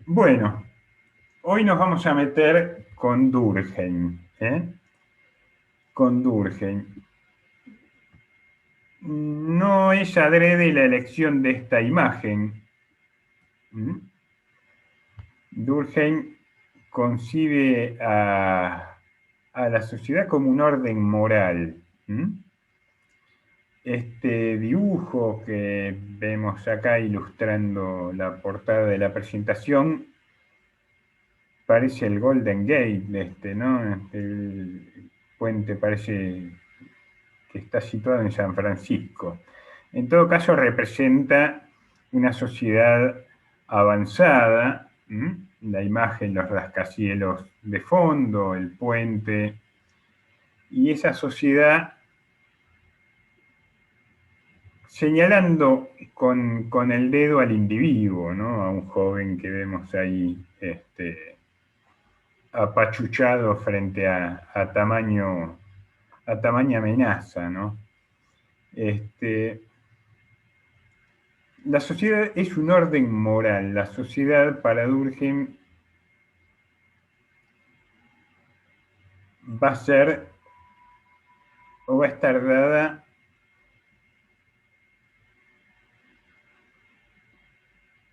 Bueno, hoy nos vamos a meter con Durkheim. Con Durkheim. No es adrede la elección de esta imagen. ¿Mm? Durkheim concibe a la sociedad como un orden moral. ¿Mm? Este dibujo que vemos acá ilustrando la portada de la presentación parece el Golden Gate, ¿no? El puente parece que está situado en San Francisco. En todo caso, representa una sociedad avanzada, la imagen, los rascacielos de fondo, el puente, y esa sociedad señalando con el dedo al individuo, ¿no? A un joven que vemos ahí apachuchado frente a tamaña amenaza, ¿no? La sociedad es un orden moral. La sociedad, para Durkheim, va a ser o va a estar dada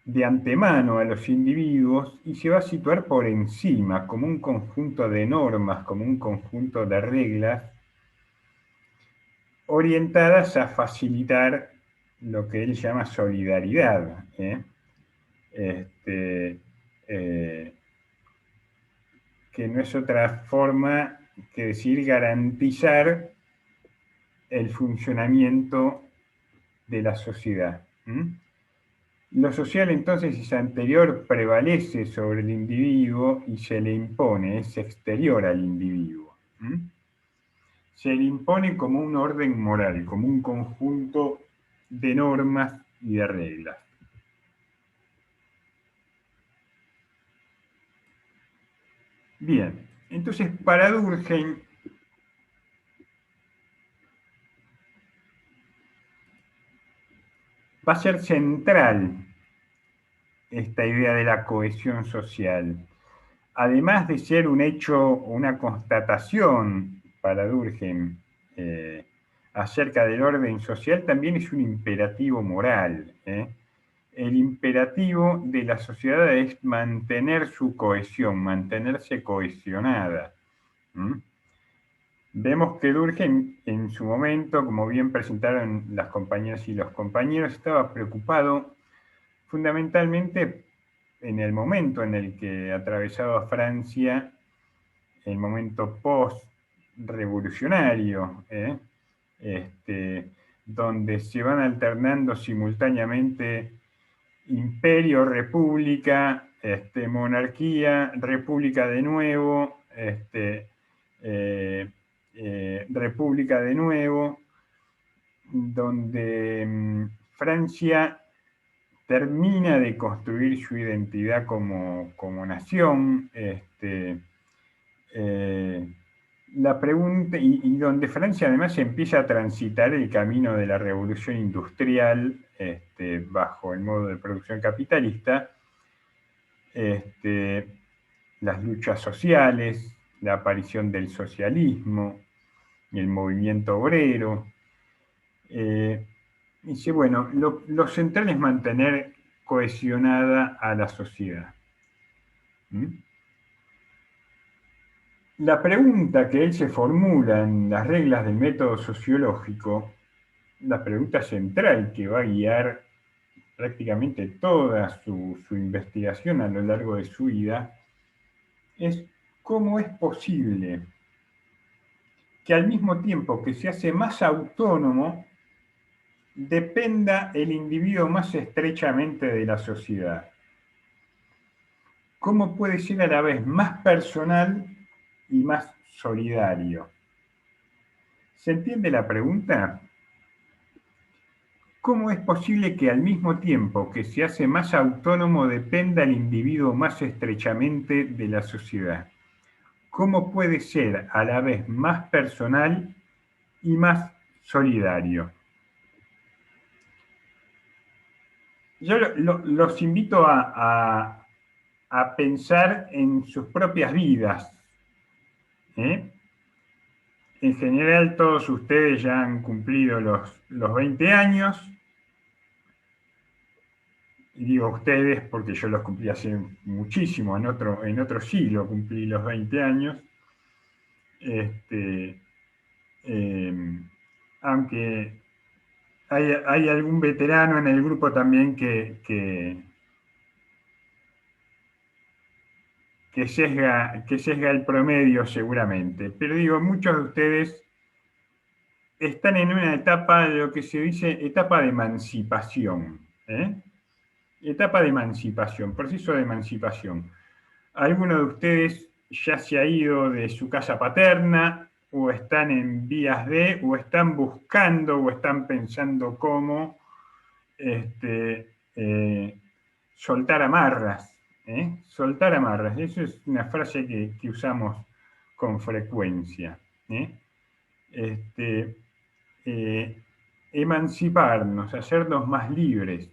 de antemano a los individuos y se va a situar por encima, como un conjunto de normas, como un conjunto de reglas orientadas a facilitar lo que él llama solidaridad. Este, eh, que no es otra forma que decir garantizar el funcionamiento de la sociedad. Lo social entonces es anterior, prevalece sobre el individuo y se le impone, es exterior al individuo. Se le impone como un orden moral, como un conjunto de normas y de reglas. Bien, entonces para Durkheim va a ser central esta idea de la cohesión social. Además de ser un hecho, una constatación para Durkheim acerca del orden social, también es un imperativo moral. El imperativo de la sociedad es mantener su cohesión, mantenerse cohesionada. Vemos que Durkheim en su momento, como bien presentaron las compañeras y los compañeros, estaba preocupado fundamentalmente en el momento en el que atravesaba Francia, el momento post-revolucionario, donde se van alternando simultáneamente imperio, república, monarquía, república de nuevo, república de nuevo, donde Francia termina de construir su identidad como nación, la pregunta, y donde Francia además empieza a transitar el camino de la revolución industrial bajo el modo de producción capitalista, las luchas sociales, la aparición del socialismo, el movimiento obrero. Dice, bueno, lo central es mantener cohesionada a la sociedad. La pregunta que él se formula en las reglas del método sociológico, la pregunta central que va a guiar prácticamente toda su investigación a lo largo de su vida, es cómo es posible que al mismo tiempo que se hace más autónomo, dependa el individuo más estrechamente de la sociedad. ¿Cómo puede ser a la vez más personal y más solidario? ¿Se entiende la pregunta? ¿Cómo es posible que al mismo tiempo que se hace más autónomo dependa el individuo más estrechamente de la sociedad? ¿Cómo puede ser a la vez más personal y más solidario? yo los invito a pensar en sus propias vidas, ¿eh? En general, todos ustedes ya han cumplido los 20 años, y digo ustedes porque yo los cumplí hace muchísimo, en otro siglo cumplí los 20 años. Este, eh, Aunque hay algún veterano en el grupo también que sesga el promedio seguramente. Pero digo, muchos de ustedes están en una etapa de lo que se dice etapa de emancipación, ¿eh? Etapa de emancipación, proceso de emancipación. Alguno de ustedes ya se ha ido de su casa paterna, o están en vías de, o están buscando, o están pensando cómo soltar amarras. Soltar amarras. Eso es una frase que usamos con frecuencia. ¿Eh? Este, eh, Emanciparnos, hacernos más libres.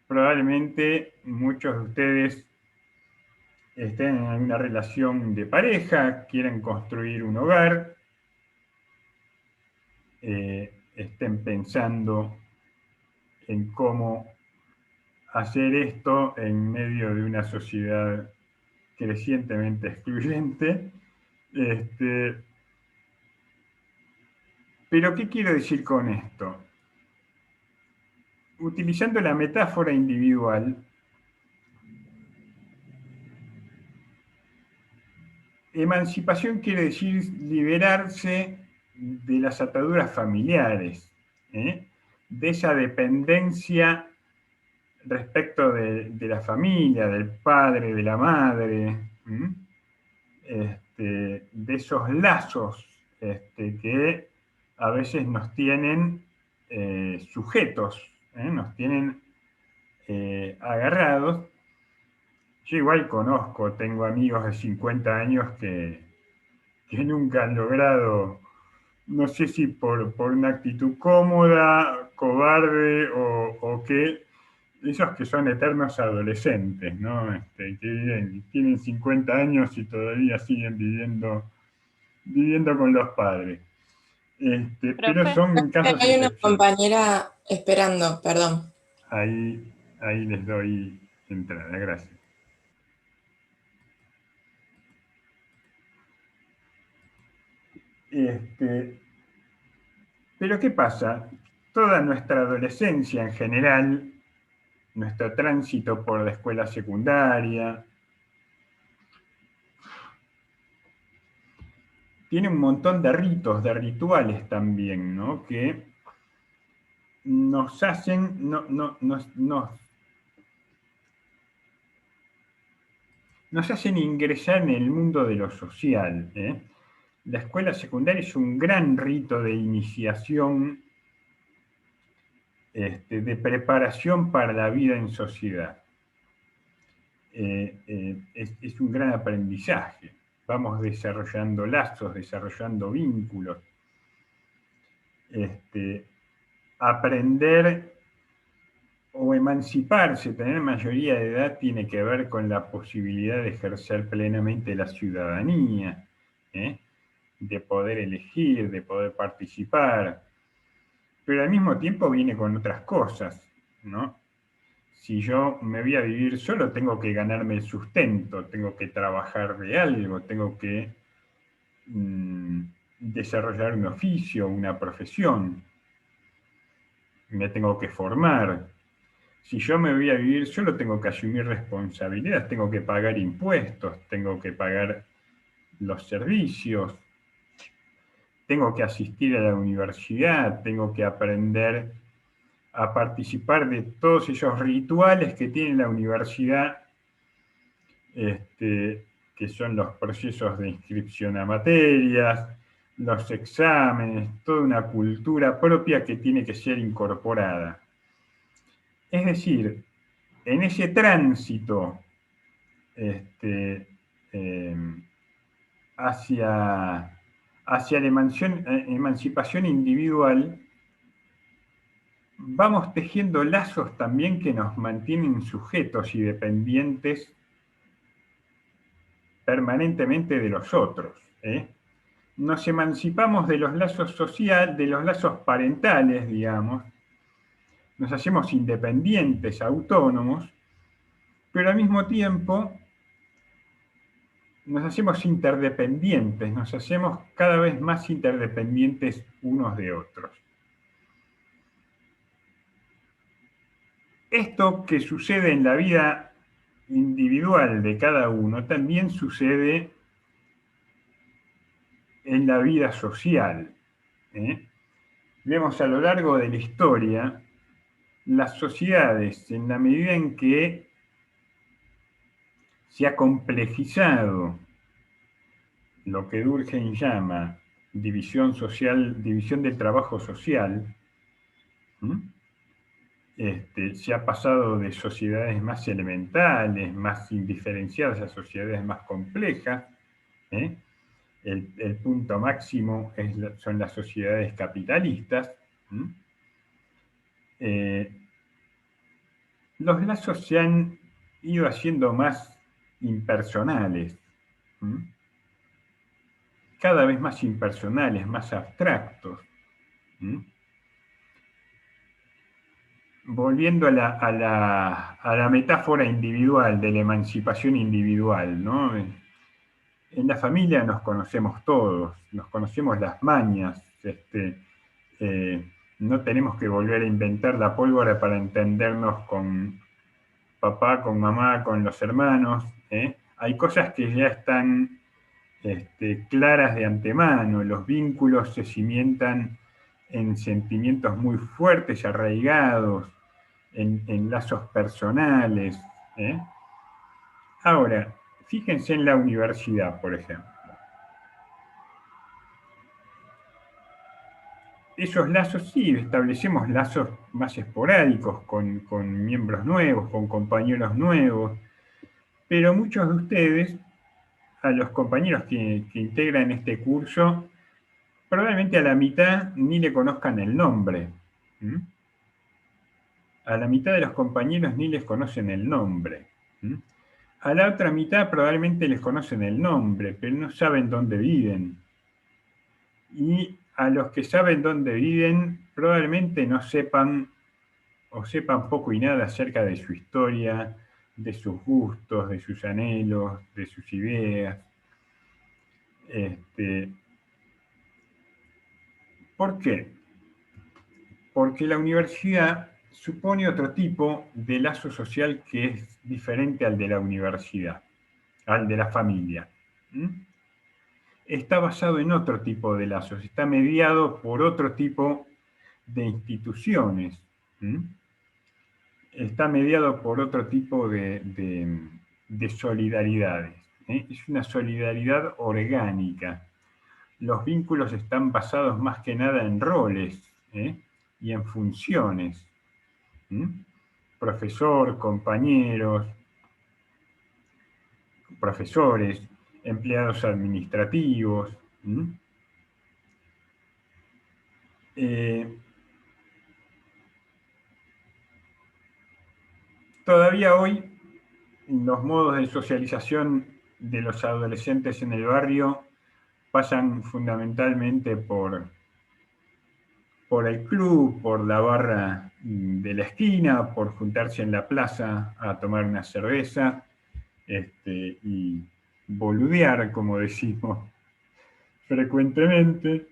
Probablemente muchos de ustedes estén en una relación de pareja, quieren construir un hogar, estén pensando en cómo hacer esto en medio de una sociedad crecientemente excluyente. Este, pero, ¿qué quiero decir con esto? Utilizando la metáfora individual, emancipación quiere decir liberarse de las ataduras familiares, ¿eh? De esa dependencia respecto de la familia, del padre, de la madre, de esos lazos que a veces nos tienen sujetos, nos tienen agarrados. Yo igual tengo amigos de 50 años que nunca han logrado, no sé si por una actitud cómoda, cobarde o qué, esos que son eternos adolescentes, ¿no? Que tienen 50 años y todavía siguen viviendo con los padres. Pero Profe, son casos Hay una excepcionales. compañera esperando, perdón. Ahí les doy entrada, gracias. Pero ¿qué pasa? Toda nuestra adolescencia en general, nuestro tránsito por la escuela secundaria, tiene un montón de ritos, de rituales también, ¿no? Que nos hacen, nos hacen ingresar en el mundo de lo social, ¿eh? La escuela secundaria es un gran rito de iniciación, de preparación para la vida en sociedad. Es un gran aprendizaje. Vamos desarrollando lazos, desarrollando vínculos. Aprender o emanciparse, tener mayoría de edad, tiene que ver con la posibilidad de ejercer plenamente la ciudadanía, ¿eh? De poder elegir, de poder participar, pero al mismo tiempo viene con otras cosas, ¿no? Si yo me voy a vivir solo, tengo que ganarme el sustento, tengo que trabajar de algo, tengo que desarrollar un oficio, una profesión, me tengo que formar. Si yo me voy a vivir solo, tengo que asumir responsabilidades, tengo que pagar impuestos, tengo que pagar los servicios, tengo que asistir a la universidad, tengo que aprender a participar de todos esos rituales que tiene la universidad, que son los procesos de inscripción a materias, los exámenes, toda una cultura propia que tiene que ser incorporada. Es decir, en ese tránsito eh, hacia la emancipación individual, vamos tejiendo lazos también que nos mantienen sujetos y dependientes permanentemente de los otros. Nos emancipamos de los lazos sociales, de los lazos parentales, digamos, nos hacemos independientes, autónomos, pero al mismo tiempo nos hacemos interdependientes, nos hacemos cada vez más interdependientes unos de otros. Esto que sucede en la vida individual de cada uno también sucede en la vida social. Vemos a lo largo de la historia las sociedades, en la medida en que se ha complejizado lo que Durkheim llama división social, división del trabajo social, se ha pasado de sociedades más elementales, más indiferenciadas, a sociedades más complejas. El punto máximo son las sociedades capitalistas. Los lazos se han ido haciendo más impersonales, cada vez más impersonales, más abstractos. Volviendo a la metáfora individual, de la emancipación individual, ¿no? En la familia nos conocemos todos, nos conocemos las mañas, no tenemos que volver a inventar la pólvora para entendernos con papá, con mamá, con los hermanos. Hay cosas que ya están claras de antemano, los vínculos se cimientan en sentimientos muy fuertes, arraigados, en lazos personales. Ahora, fíjense en la universidad, por ejemplo. Esos lazos, sí, establecemos lazos más esporádicos con miembros nuevos, con compañeros nuevos, pero muchos de ustedes, a los compañeros que integran este curso, probablemente a la mitad ni le conozcan el nombre. A la mitad de los compañeros ni les conocen el nombre. A la otra mitad probablemente les conocen el nombre, pero no saben dónde viven. Y a los que saben dónde viven, probablemente no sepan o sepan poco y nada acerca de su historia, de sus gustos, de sus anhelos, de sus ideas. ¿Por qué? Porque la universidad supone otro tipo de lazo social que es diferente al de la universidad, al de la familia. Está basado en otro tipo de lazos, está mediado por otro tipo de instituciones, está mediado por otro tipo de solidaridades. Es una solidaridad orgánica. Los vínculos están basados más que nada en roles y en funciones. Profesor, compañeros, profesores, empleados administrativos. Todavía hoy los modos de socialización de los adolescentes en el barrio pasan fundamentalmente por el club, por la barra de la esquina, por juntarse en la plaza a tomar una cerveza y boludear, como decimos frecuentemente.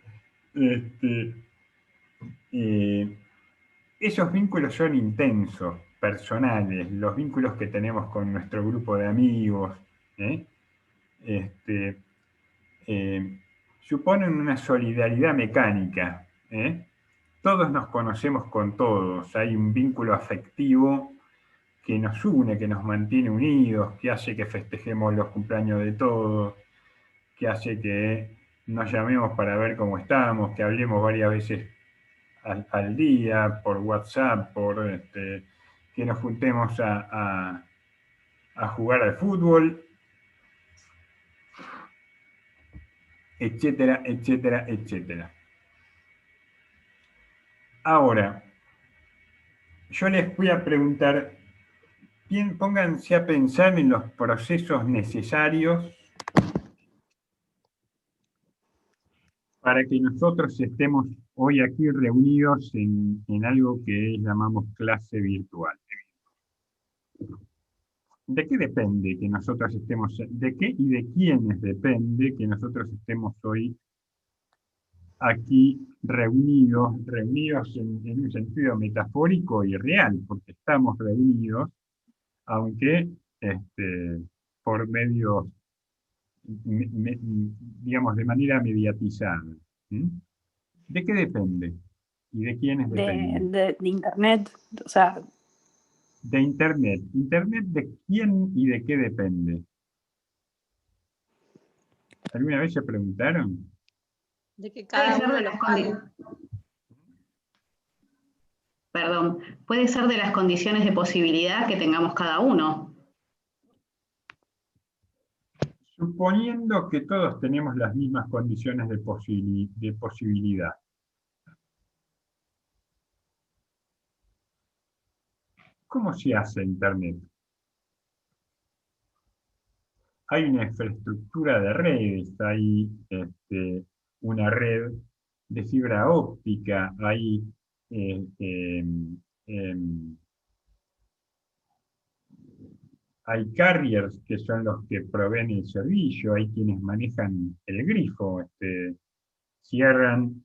Esos vínculos son intensos, personales, los vínculos que tenemos con nuestro grupo de amigos, suponen una solidaridad mecánica. Todos nos conocemos con todos, hay un vínculo afectivo que nos une, que nos mantiene unidos, que hace que festejemos los cumpleaños de todos, que hace que nos llamemos para ver cómo estamos, que hablemos varias veces al día, por WhatsApp, que nos juntemos a jugar al fútbol, etcétera, etcétera, etcétera. Ahora, yo les voy a preguntar, pónganse a pensar en los procesos necesarios para que nosotros estemos hoy aquí reunidos en algo que llamamos clase virtual. ¿De qué depende que nosotros estemos, de qué y de quiénes depende que nosotros estemos hoy aquí reunidos en un sentido metafórico y real, porque estamos reunidos, aunque por medios, digamos, de manera mediatizada? ¿Mm? ¿De qué depende? ¿Y de quiénes depende? De internet, o sea, De Internet. ¿Internet de quién y de qué depende? ¿Alguna vez se preguntaron? De que Puede cada ser uno de lo las pague. Perdón, puede ser de las condiciones de posibilidad que tengamos cada uno. Suponiendo que todos tenemos las mismas condiciones de posibilidad. ¿Cómo se hace Internet? Hay una infraestructura de redes, hay una red de fibra óptica, hay em, hay carriers que son los que proveen el servicio, hay quienes manejan el grifo, cierran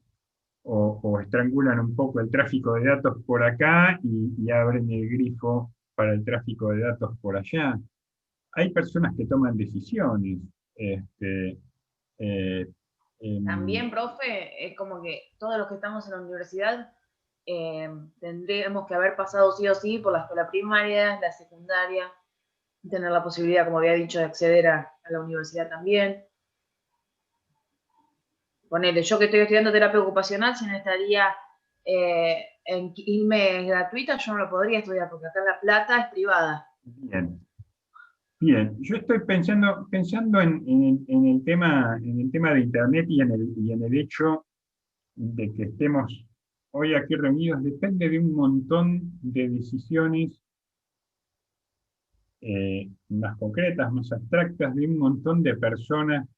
o estrangulan un poco el tráfico de datos por acá y abren el grifo para el tráfico de datos por allá. Hay personas que toman decisiones. Eh, También, profe, es como que todos los que estamos en la universidad tendremos que haber pasado sí o sí por la escuela primaria, la secundaria, tener la posibilidad, como había dicho, de acceder a la universidad también. Ponele, yo que estoy estudiando terapia ocupacional, si necesitaría en irme gratuita, yo no lo podría estudiar, porque acá La Plata es privada. Bien. Bien, yo estoy pensando en el tema de Internet y en el hecho de que estemos hoy aquí reunidos, depende de un montón de decisiones más concretas, más abstractas, de un montón de personas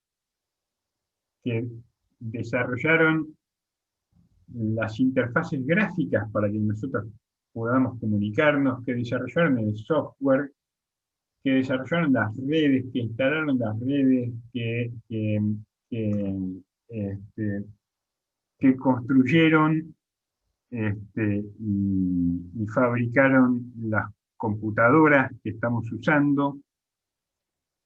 que desarrollaron las interfaces gráficas para que nosotros podamos comunicarnos, que desarrollaron el software, que desarrollaron las redes, que instalaron las redes, este, que construyeron y fabricaron las computadoras que estamos usando,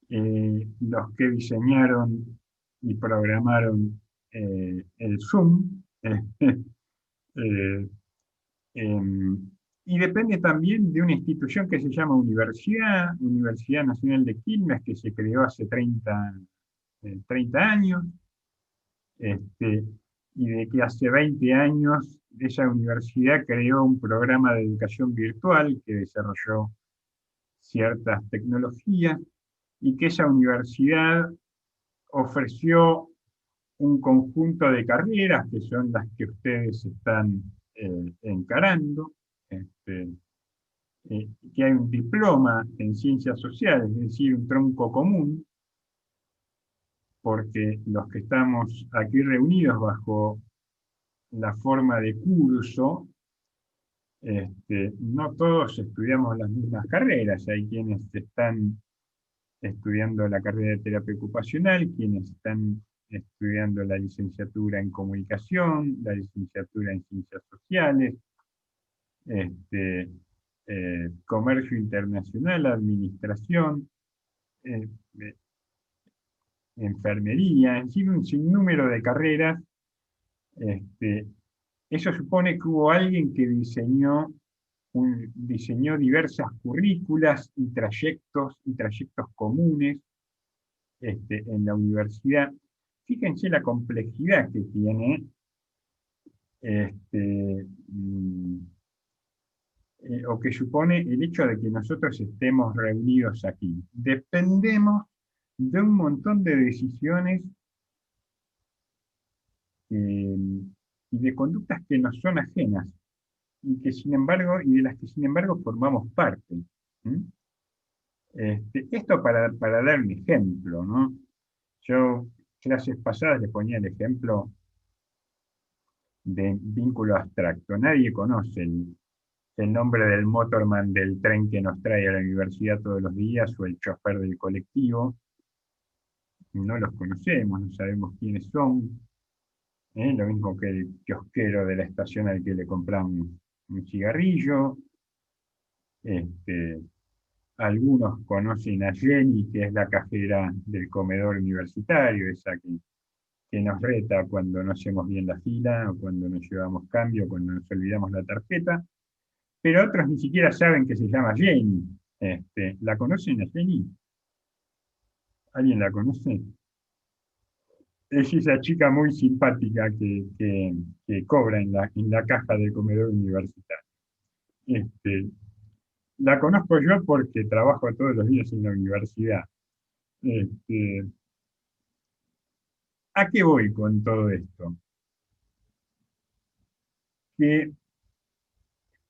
los que diseñaron y programaron el Zoom. eh, em, y depende también de una institución que se llama Universidad Nacional de Quilmes, que se creó hace 30 años, y de que hace 20 años esa universidad creó un programa de educación virtual que desarrolló ciertas tecnologías, y que esa universidad ofreció un conjunto de carreras que son las que ustedes están encarando, que hay un diploma en ciencias sociales, es decir, un tronco común, porque los que estamos aquí reunidos bajo la forma de curso, no todos estudiamos las mismas carreras, hay quienes están estudiando la carrera de terapia ocupacional, quienes están estudiando la licenciatura en comunicación, la licenciatura en ciencias sociales, comercio internacional, administración, eh, eh, enfermería, en fin, un sinnúmero de carreras. Eso supone que hubo alguien que diseñó diversas currículas y trayectos comunes en la universidad. Fíjense la complejidad que tiene o que supone el hecho de que nosotros estemos reunidos aquí. Dependemos de un montón de decisiones y de conductas que nos son ajenas. y de las que sin embargo formamos parte. ¿Mm? Esto para dar un ejemplo, ¿no? Yo, clases pasadas, les ponía el ejemplo de vínculo abstracto. Nadie conoce el nombre del motorman del tren que nos trae a la universidad todos los días o el chofer del colectivo. No los conocemos, no sabemos quiénes son. Lo mismo que el kiosquero de la estación al que le compramos un cigarrillo. Algunos conocen a Jenny, que es la cajera del comedor universitario, esa que nos reta cuando no hacemos bien la fila, o cuando nos llevamos cambio, cuando nos olvidamos la tarjeta, pero otros ni siquiera saben que se llama Jenny. ¿La conocen a Jenny? ¿Alguien la conoce? Es esa chica muy simpática que cobra en la caja del comedor universitario. La conozco yo porque trabajo todos los días en la universidad. Este, ¿A qué voy con todo esto? Que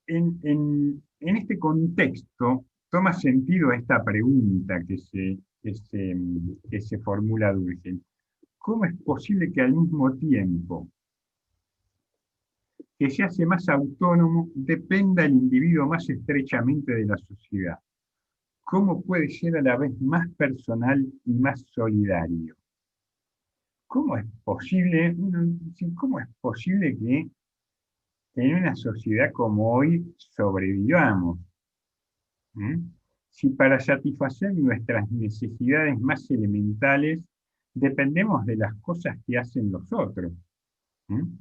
en este contexto toma sentido esta pregunta que se formula Durkheim. ¿Cómo es posible que al mismo tiempo que se hace más autónomo dependa el individuo más estrechamente de la sociedad? ¿Cómo puede ser a la vez más personal y más solidario? ¿Cómo es posible, cómo es posible que en una sociedad como hoy sobrevivamos? ¿Mm? Si para satisfacer nuestras necesidades más elementales dependemos de las cosas que hacen los otros. ¿Mm?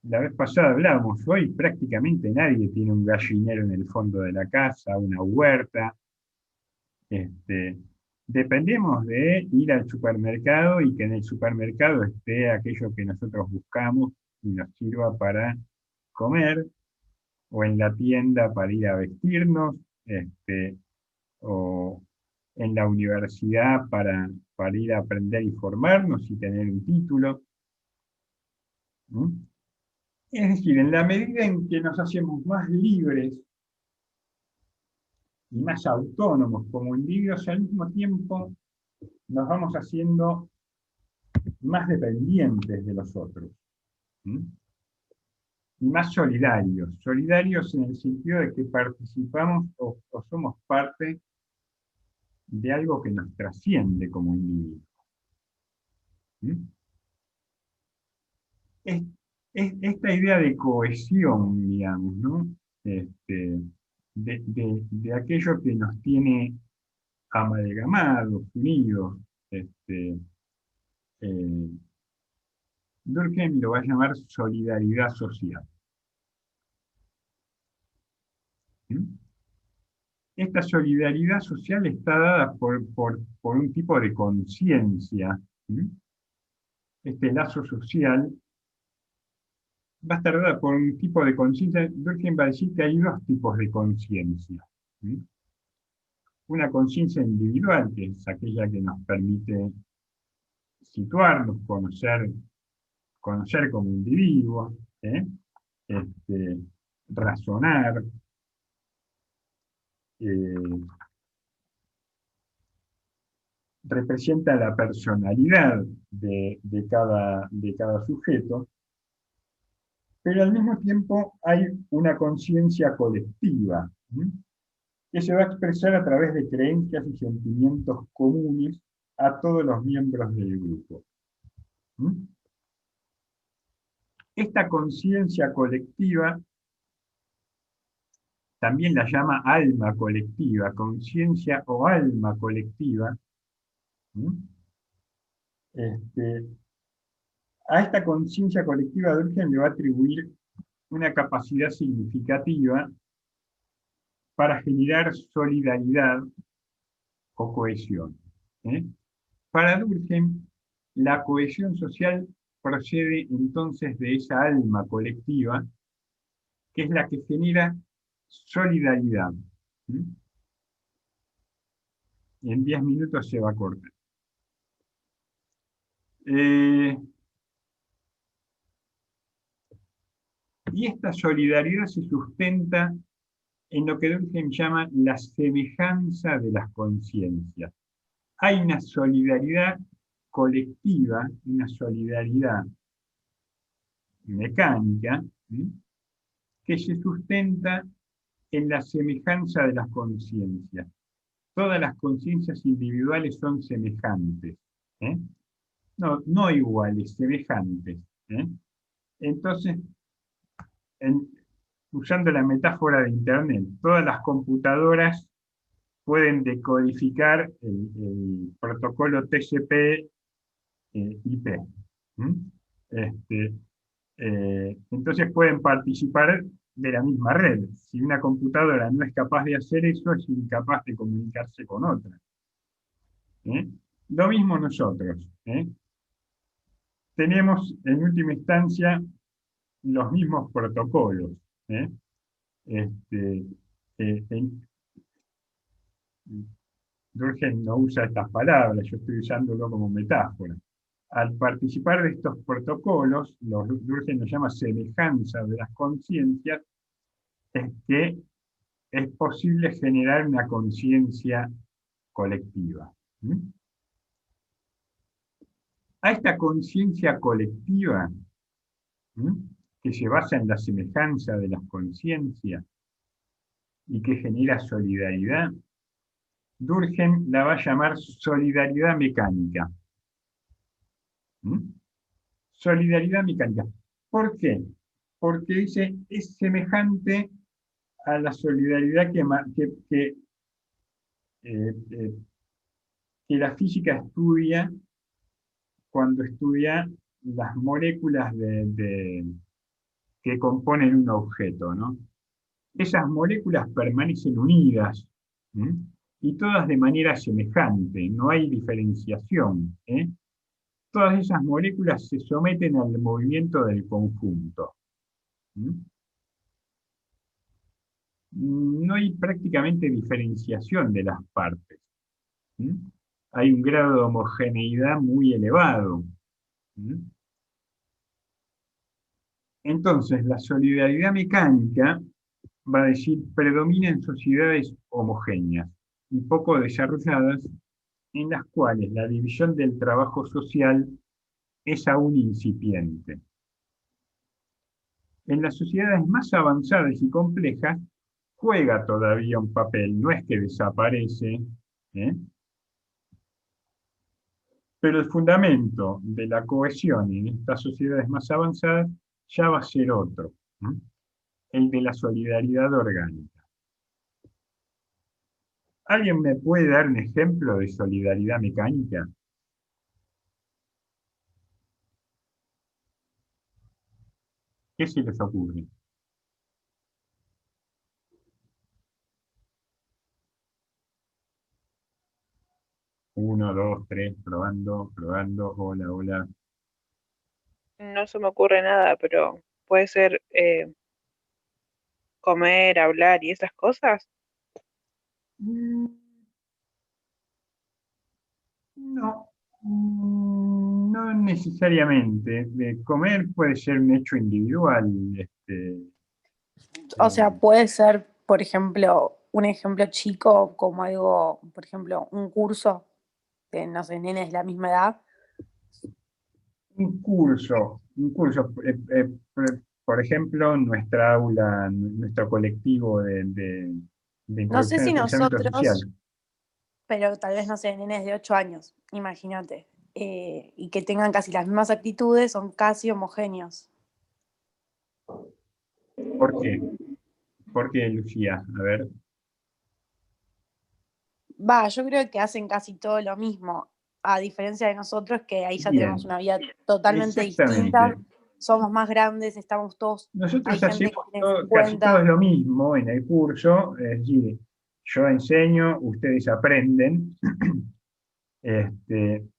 La vez pasada hablábamos, hoy prácticamente nadie tiene un gallinero en el fondo de la casa, una huerta. Dependemos de ir al supermercado y que en el supermercado esté aquello que nosotros buscamos y nos sirva para comer, o en la tienda para ir a vestirnos, o en la universidad para ir a aprender y formarnos y tener un título. ¿Mm? Es decir, en la medida en que nos hacemos más libres y más autónomos como individuos, al mismo tiempo nos vamos haciendo más dependientes de los otros. ¿Mm? Y más solidarios. Solidarios en el sentido de que participamos o somos parte de algo que nos trasciende como individuos. ¿Mm? Esta idea de cohesión, digamos, ¿no? De aquello que nos tiene amalgamados, unidos, eh, Durkheim lo va a llamar solidaridad social. ¿Mm? Esta solidaridad social está dada por un tipo de conciencia. ¿Mm? Este lazo social va a estar dada por un tipo de conciencia. Durkheim va a decir que hay dos tipos de conciencia. ¿Mm? Una conciencia individual, que es aquella que nos permite situarnos, conocer como individuos, razonar, representa la personalidad de cada sujeto, pero al mismo tiempo hay una conciencia colectiva, que se va a expresar a través de creencias y sentimientos comunes a todos los miembros del grupo. Esta conciencia colectiva también la llama alma colectiva, conciencia o alma colectiva. A esta conciencia colectiva Durkheim le va a atribuir una capacidad significativa para generar solidaridad o cohesión. Para Durkheim, la cohesión social procede entonces de esa alma colectiva, que es la que genera solidaridad. En 10 minutos se va a cortar. Y esta solidaridad se sustenta en lo que Durkheim llama la semejanza de las conciencias. Hay una solidaridad colectiva, una solidaridad mecánica, que se sustenta en la semejanza de las conciencias. Todas las conciencias individuales son semejantes, ¿eh? No iguales, semejantes, ¿eh? Entonces, usando la metáfora de Internet, todas las computadoras pueden decodificar el protocolo TCP/IP. Entonces pueden participar de la misma red. Si una computadora no es capaz de hacer eso, es incapaz de comunicarse con otra. Lo mismo nosotros. Tenemos, en última instancia, los mismos protocolos. Durkheim no usa estas palabras, yo estoy usándolo como metáfora. Al participar de estos protocolos, Durkheim los llama semejanza de las conciencias, es que es posible generar una conciencia colectiva. A esta conciencia colectiva, que se basa en la semejanza de las conciencias y que genera solidaridad, Durkheim la va a llamar solidaridad mecánica. Solidaridad mecánica. ¿Por qué? Porque dice, es semejante a la solidaridad que la física estudia cuando estudia las moléculas que componen un objeto, ¿no? Esas moléculas permanecen unidas, y todas de manera semejante, no hay diferenciación. Todas esas moléculas se someten al movimiento del conjunto. No hay prácticamente diferenciación de las partes. Hay un grado de homogeneidad muy elevado. Entonces, la solidaridad mecánica va a decir, predomina en sociedades homogéneas y poco desarrolladas, en las cuales la división del trabajo social es aún incipiente. En las sociedades más avanzadas y complejas, juega todavía un papel, no es que desaparece, pero el fundamento de la cohesión en estas sociedades más avanzadas ya va a ser otro, el de la solidaridad orgánica. ¿Alguien me puede dar un ejemplo de solidaridad mecánica? ¿Qué se les ocurre? Uno, dos, tres, probando, hola, hola. No se me ocurre nada, pero puede ser comer, hablar y esas cosas. No, no necesariamente. Comer puede ser un hecho individual. O sea, puede ser, por ejemplo, un ejemplo chico como algo, por ejemplo, un curso de, no sé, nenes de la misma edad. Un curso. Por ejemplo, nuestra aula, nuestro colectivo de No sé introducción si al pensamiento social. nosotros, pero tal vez, no sé, nenes de 8 años, imagínate, y que tengan casi las mismas actitudes, son casi homogéneos. ¿Por qué? ¿Por qué, Lucía? A ver. Yo creo que hacen casi todo lo mismo, a diferencia de nosotros, que ahí ya Bien. tenemos una vida totalmente Exactamente. distinta, somos más grandes, estamos todos, hay Nosotros gente que hacemos tiene casi 50. todo lo mismo en el curso, es decir, yo enseño, ustedes aprenden, y en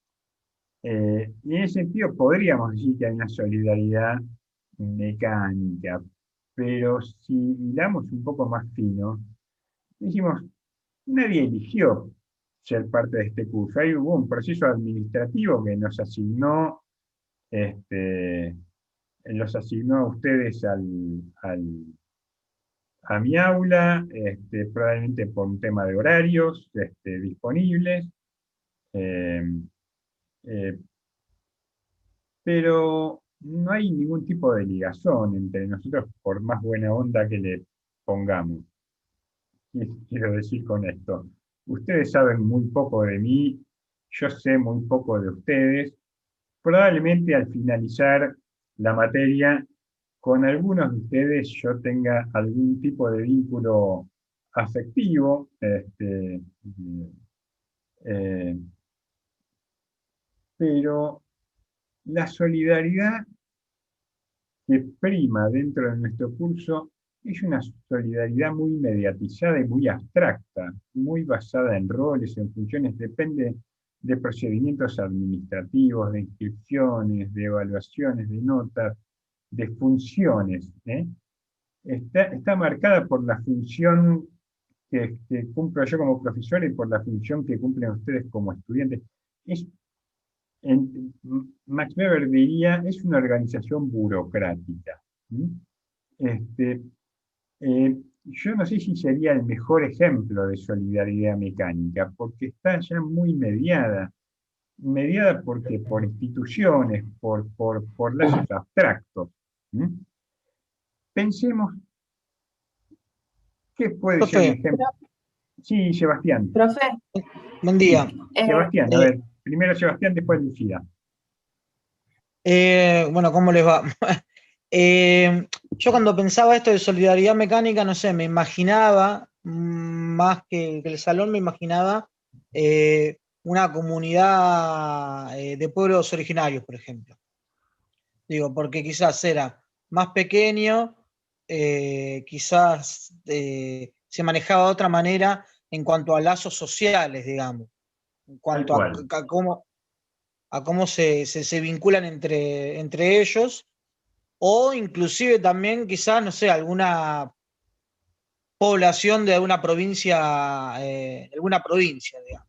ese sentido podríamos decir que hay una solidaridad mecánica, pero si hilamos un poco más fino, decimos, nadie eligió ser parte de este curso, ahí hubo un proceso administrativo que nos asignó los asignó a ustedes a mi aula, probablemente por un tema de horarios disponibles, eh, eh, pero no hay ningún tipo de ligación entre nosotros por más buena onda que le pongamos. ¿Qué quiero decir con esto? Ustedes saben muy poco de mí, yo sé muy poco de ustedes. Probablemente al finalizar la materia, con algunos de ustedes yo tenga algún tipo de vínculo afectivo, eh, pero la solidaridad que prima dentro de nuestro curso es una solidaridad muy mediatizada y muy abstracta, muy basada en roles, en funciones, depende de procedimientos administrativos, de inscripciones, de evaluaciones, de notas, de funciones. Está marcada por la función que cumplo yo como profesor y por la función que cumplen ustedes como estudiantes. Es Max Weber diría, es una organización burocrática. ¿Sí? Este, yo no sé si sería el mejor ejemplo de solidaridad mecánica, porque está ya muy mediada porque por instituciones, por lazos abstractos. ¿Sí? Pensemos qué puede ser un Profe, ejemplo. Sí, Sebastián. Profe, buen Sí, día. Sebastián, a ver, primero Sebastián, después Lucía. Bueno, ¿cómo les va? Yo cuando pensaba esto de solidaridad mecánica, no sé, me imaginaba, más que el salón, me imaginaba una comunidad de pueblos originarios, por ejemplo. Digo, porque quizás era más pequeño, quizás se manejaba de otra manera en cuanto a lazos sociales, digamos, en Tal cuanto cual. a cómo se vinculan entre ellos, o inclusive también quizás, no sé, alguna población de alguna provincia, digamos,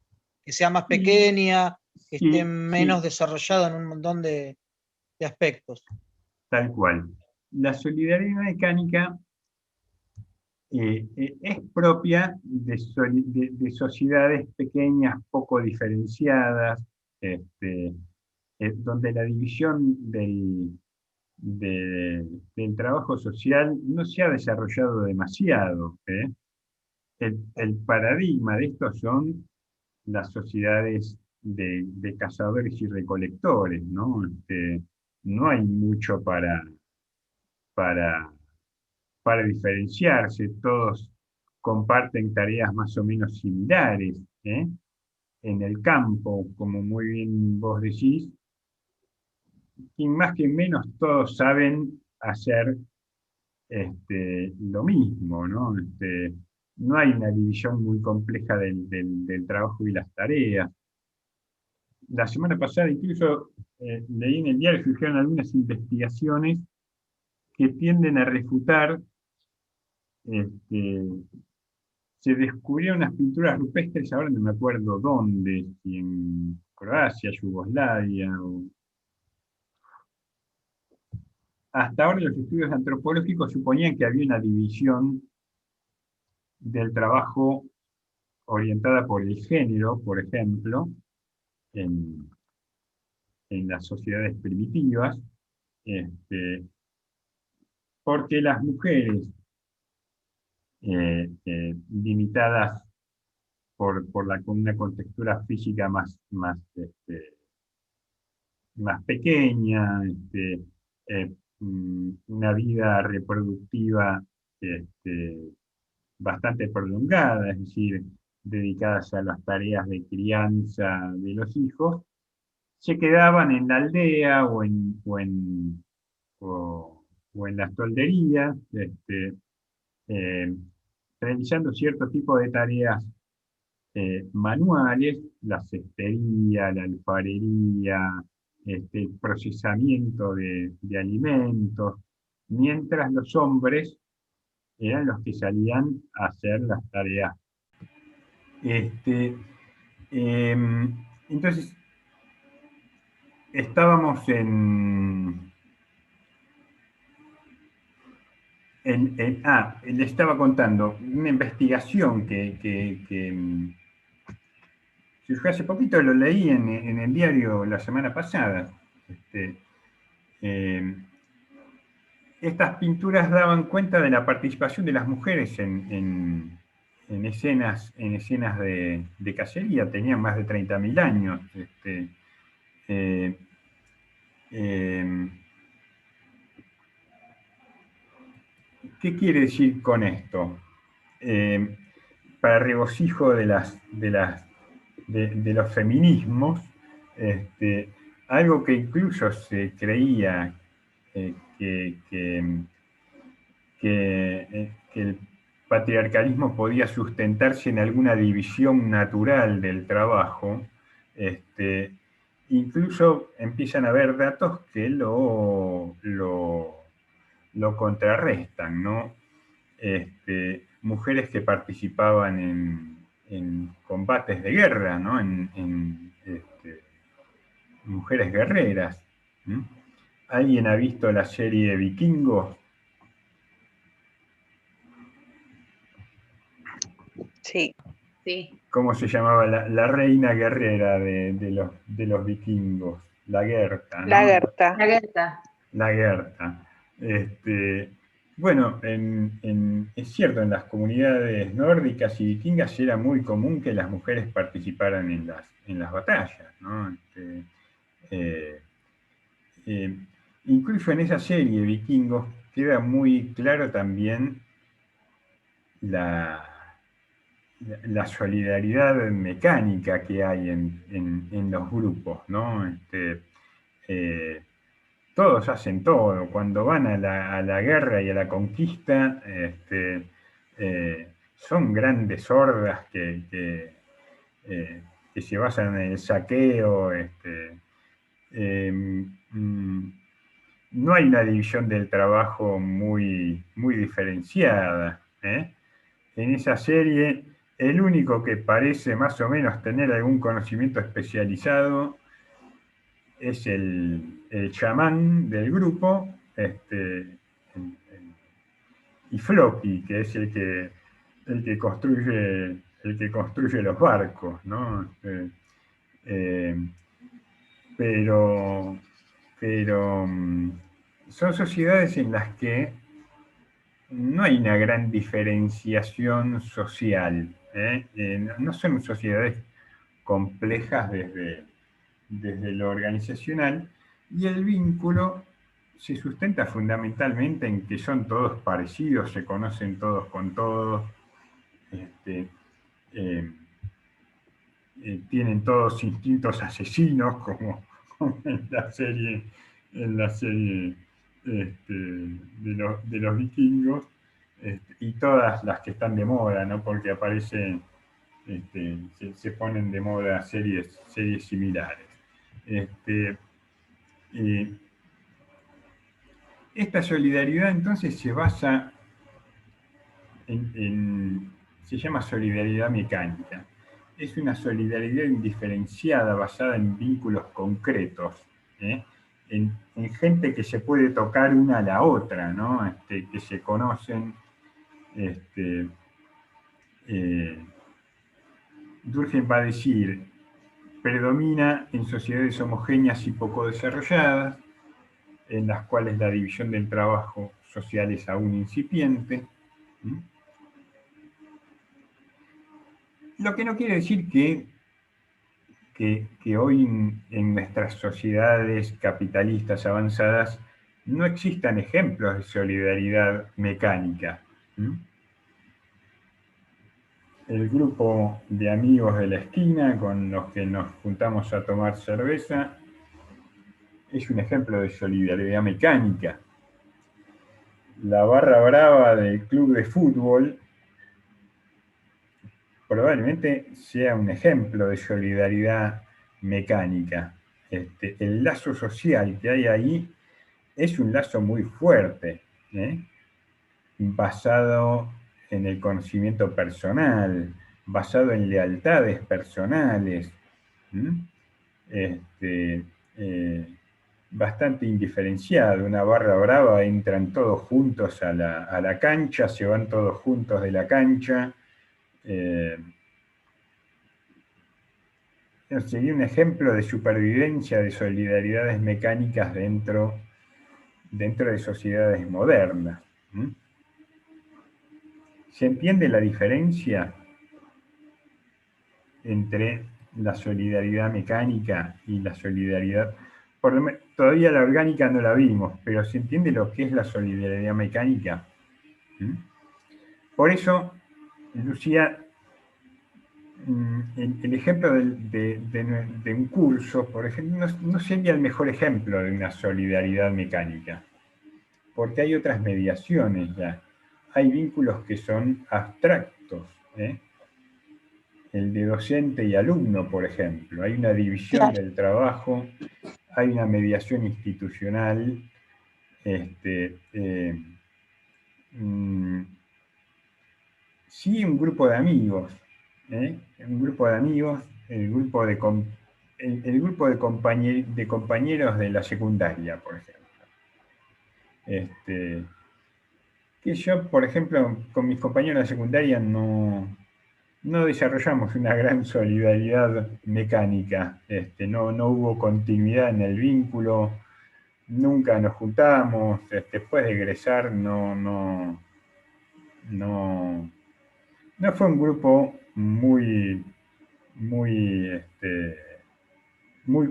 que sea más Sí, pequeña, que esté sí, menos sí, desarrollada en un montón de aspectos. tal cual. La solidaridad mecánica es propia de sociedades pequeñas, poco diferenciadas, este, donde la división del trabajo social no se ha desarrollado demasiado. El paradigma de esto son las sociedades de cazadores y recolectores, ¿no? No hay mucho para, para diferenciarse, todos comparten tareas más o menos similares, ¿eh? En el campo, como muy bien vos decís, y más que menos todos saben hacer lo mismo, ¿no? No hay una división muy compleja del trabajo y las tareas. La semana pasada incluso leí en el diario que surgieron algunas investigaciones que tienden a refutar, este, se descubrieron unas pinturas rupestres, ahora no me acuerdo dónde, si en Croacia, Yugoslavia, hasta ahora los estudios antropológicos suponían que había una división del trabajo orientada por el género, por ejemplo, en, en las sociedades primitivas, este, porque las mujeres limitadas con una contextura física más pequeña, una vida reproductiva este, bastante prolongada, es decir, dedicadas a las tareas de crianza de los hijos, se quedaban en la aldea o en las tolderías, eh, realizando cierto tipo de tareas manuales, la cestería, la alfarería, el procesamiento de alimentos, mientras los hombres eran los que salían a hacer las tareas. Entonces, estábamos Le estaba contando una investigación que surgió hace poquito, lo leí en el diario la semana pasada. Estas pinturas daban cuenta de la participación de las mujeres en escenas de cacería. Tenían más de 30.000 años. ¿Qué quiere decir con esto? Para regocijo de los feminismos, algo que incluso se creía que el patriarcalismo podía sustentarse en alguna división natural del trabajo, incluso empiezan a haber datos que lo contrarrestan, ¿no? Mujeres que participaban en combates de guerra, ¿no? Mujeres guerreras. ¿Mm? ¿Alguien ha visto la serie Vikingos? Sí. Sí. ¿Cómo se llamaba la reina guerrera de los vikingos? La Gerta, ¿no? La Gerta. La Gerta. La Gerta. Bueno, es cierto, en las comunidades nórdicas y vikingas era muy común que las mujeres participaran en las batallas, ¿no? Incluso en esa serie, Vikingos, queda muy claro también la solidaridad mecánica que hay en los grupos, ¿no? Todos hacen todo. Cuando van a la guerra y a la conquista, son grandes hordas que se basan en el saqueo. No hay una división del trabajo muy, muy diferenciada. En esa serie, el único que parece más o menos tener algún conocimiento especializado es el chamán del grupo, y Floki, que es el que construye los barcos, ¿no? Pero son sociedades en las que no hay una gran diferenciación social. No son sociedades complejas desde lo organizacional, y el vínculo se sustenta fundamentalmente en que son todos parecidos, se conocen todos con todos, tienen todos instintos asesinos, como en la serie de los vikingos, y todas las que están de moda, ¿no? Porque aparecen, se ponen de moda series similares. Esta solidaridad entonces se basa se llama solidaridad mecánica. Es una solidaridad indiferenciada basada en vínculos concretos, en gente que se puede tocar una a la otra, ¿no? Que se conocen. Durkheim va a decir, predomina en sociedades homogéneas y poco desarrolladas, en las cuales la división del trabajo social es aún incipiente. Lo que no quiere decir que hoy en nuestras sociedades capitalistas avanzadas no existan ejemplos de solidaridad mecánica. El grupo de amigos de la esquina con los que nos juntamos a tomar cerveza es un ejemplo de solidaridad mecánica. La barra brava del club de fútbol probablemente sea un ejemplo de solidaridad mecánica. El lazo social que hay ahí es un lazo muy fuerte, basado en el conocimiento personal, basado en lealtades personales. bastante indiferenciado. Una barra brava, entran todos juntos a la cancha, se van todos juntos de la cancha. Sería un ejemplo de supervivencia, de solidaridades mecánicas dentro de sociedades modernas. ¿Se entiende la diferencia entre la solidaridad mecánica y la solidaridad? Todavía la orgánica no la vimos, pero ¿se entiende lo que es la solidaridad mecánica? Por eso, Lucía, el ejemplo de un curso, por ejemplo, no sería el mejor ejemplo de una solidaridad mecánica, porque hay otras mediaciones ya. Hay vínculos que son abstractos, el de docente y alumno, por ejemplo. Hay una división del trabajo, hay una mediación institucional, sí, un grupo de amigos, un grupo de amigos, el grupo de compañeros de la secundaria, por ejemplo. Que yo, por ejemplo, con mis compañeros de la secundaria no desarrollamos una gran solidaridad mecánica, no hubo continuidad en el vínculo, nunca nos juntábamos, después de egresar no fue un grupo muy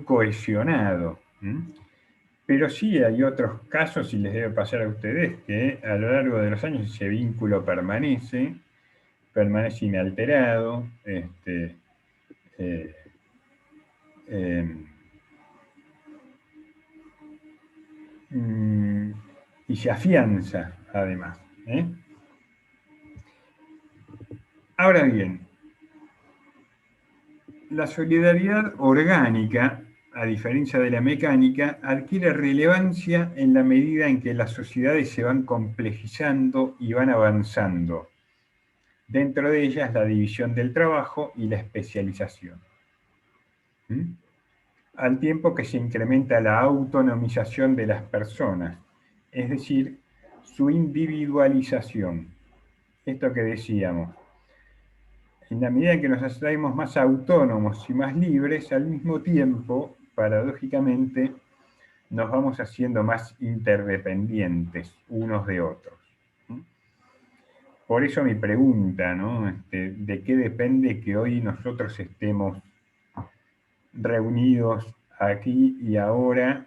cohesionado. Pero sí hay otros casos, y les debe pasar a ustedes, que a lo largo de los años ese vínculo permanece inalterado, y se afianza además. Ahora bien, la solidaridad orgánica, a diferencia de la mecánica, adquiere relevancia en la medida en que las sociedades se van complejizando y van avanzando. Dentro de ellas, la división del trabajo y la especialización. Al tiempo que se incrementa la autonomización de las personas, es decir, su individualización. Esto que decíamos. En la medida en que nos hacemos más autónomos y más libres, al mismo tiempo, paradójicamente, nos vamos haciendo más interdependientes unos de otros. Por eso mi pregunta, ¿no? ¿De qué depende que hoy nosotros estemos reunidos aquí y ahora?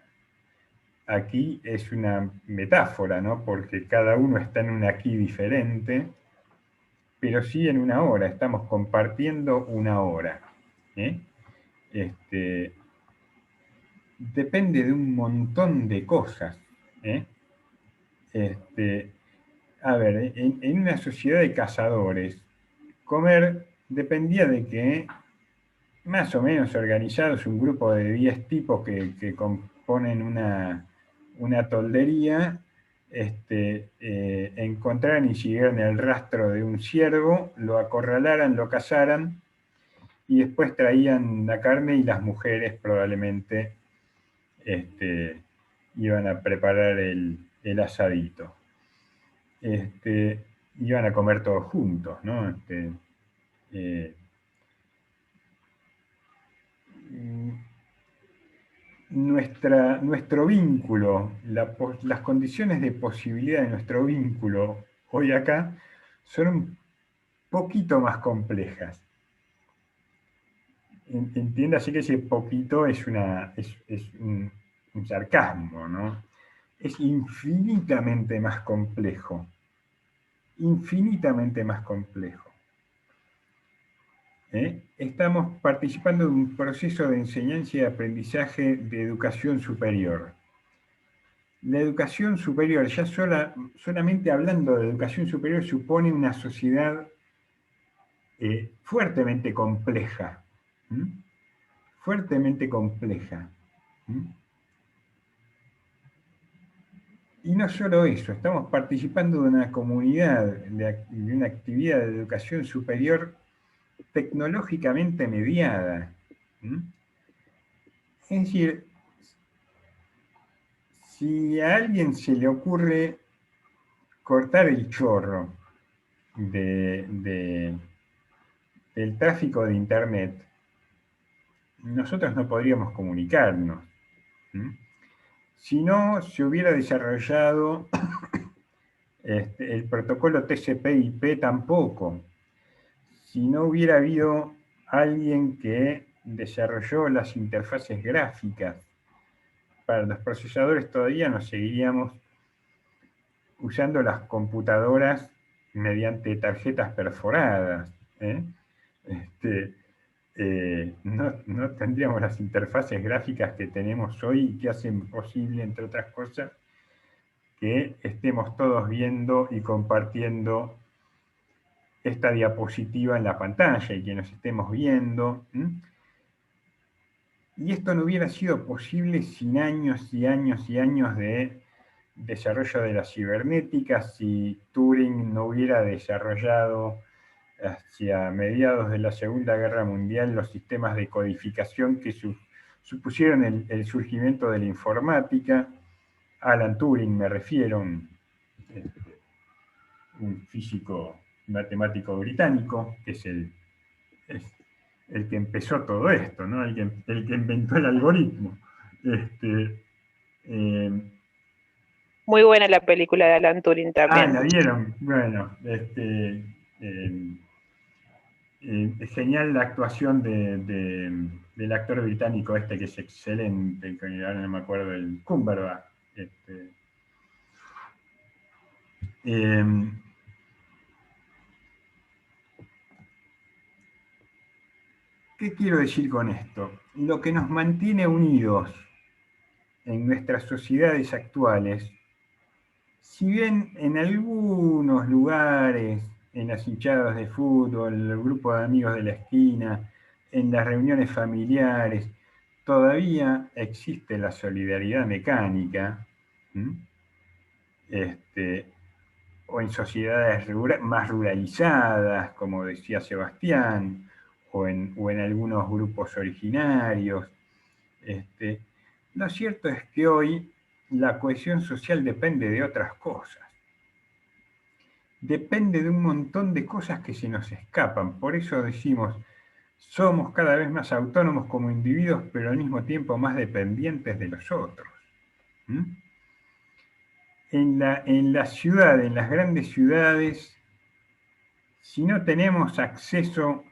Aquí es una metáfora, ¿no? Porque cada uno está en un aquí diferente, pero sí en una hora, estamos compartiendo una hora. Depende de un montón de cosas. A ver, en una sociedad de cazadores, comer dependía de que, más o menos organizados, un grupo de 10 tipos que componen una toldería, encontraran y siguieran el rastro de un ciervo, lo acorralaran, lo cazaran, y después traían la carne y las mujeres probablemente iban a preparar el asadito. Iban a comer todos juntos, ¿no? Nuestro vínculo, las condiciones de posibilidad de nuestro vínculo hoy acá son un poquito más complejas. Entiéndase que ese poquito es un sarcasmo, ¿no? Es infinitamente más complejo. Infinitamente más complejo. Estamos participando de un proceso de enseñanza y aprendizaje de educación superior. La educación superior, ya solamente hablando de educación superior, supone una sociedad fuertemente compleja. Fuertemente compleja. Y no solo eso, estamos participando de una comunidad, de una actividad de educación superior tecnológicamente mediada. Es decir, si a alguien se le ocurre cortar el chorro del tráfico de Internet, nosotros no podríamos comunicarnos. Si no se hubiera desarrollado el protocolo TCP/IP tampoco. Si no hubiera habido alguien que desarrolló las interfaces gráficas para los procesadores, todavía nos seguiríamos usando las computadoras mediante tarjetas perforadas. No tendríamos las interfaces gráficas que tenemos hoy y que hacen posible, entre otras cosas, que estemos todos viendo y compartiendo esta diapositiva en la pantalla y que nos estemos viendo. Y esto no hubiera sido posible sin años y años y años de desarrollo de la cibernética, si Turing no hubiera desarrollado hacia mediados de la Segunda Guerra Mundial los sistemas de codificación que supusieron el surgimiento de la informática. Alan Turing, me refiero, un físico matemático británico, que es el que empezó todo esto, ¿no? el que inventó el algoritmo. Muy buena la película de Alan Turing también. ¿La vieron? Bueno, genial la actuación del actor británico que es excelente, que ahora no me acuerdo, el Cumberbatch. ¿Qué quiero decir con esto? Lo que nos mantiene unidos en nuestras sociedades actuales, si bien en algunos lugares, en las hinchadas de fútbol, el grupo de amigos de la esquina, en las reuniones familiares, todavía existe la solidaridad mecánica, o en sociedades más ruralizadas, como decía Sebastián, o en algunos grupos originarios. Lo cierto es que hoy la cohesión social depende de otras cosas. Depende de un montón de cosas que se nos escapan. Por eso decimos, somos cada vez más autónomos como individuos, pero al mismo tiempo más dependientes de los otros. En la ciudad, en las grandes ciudades, si no tenemos acceso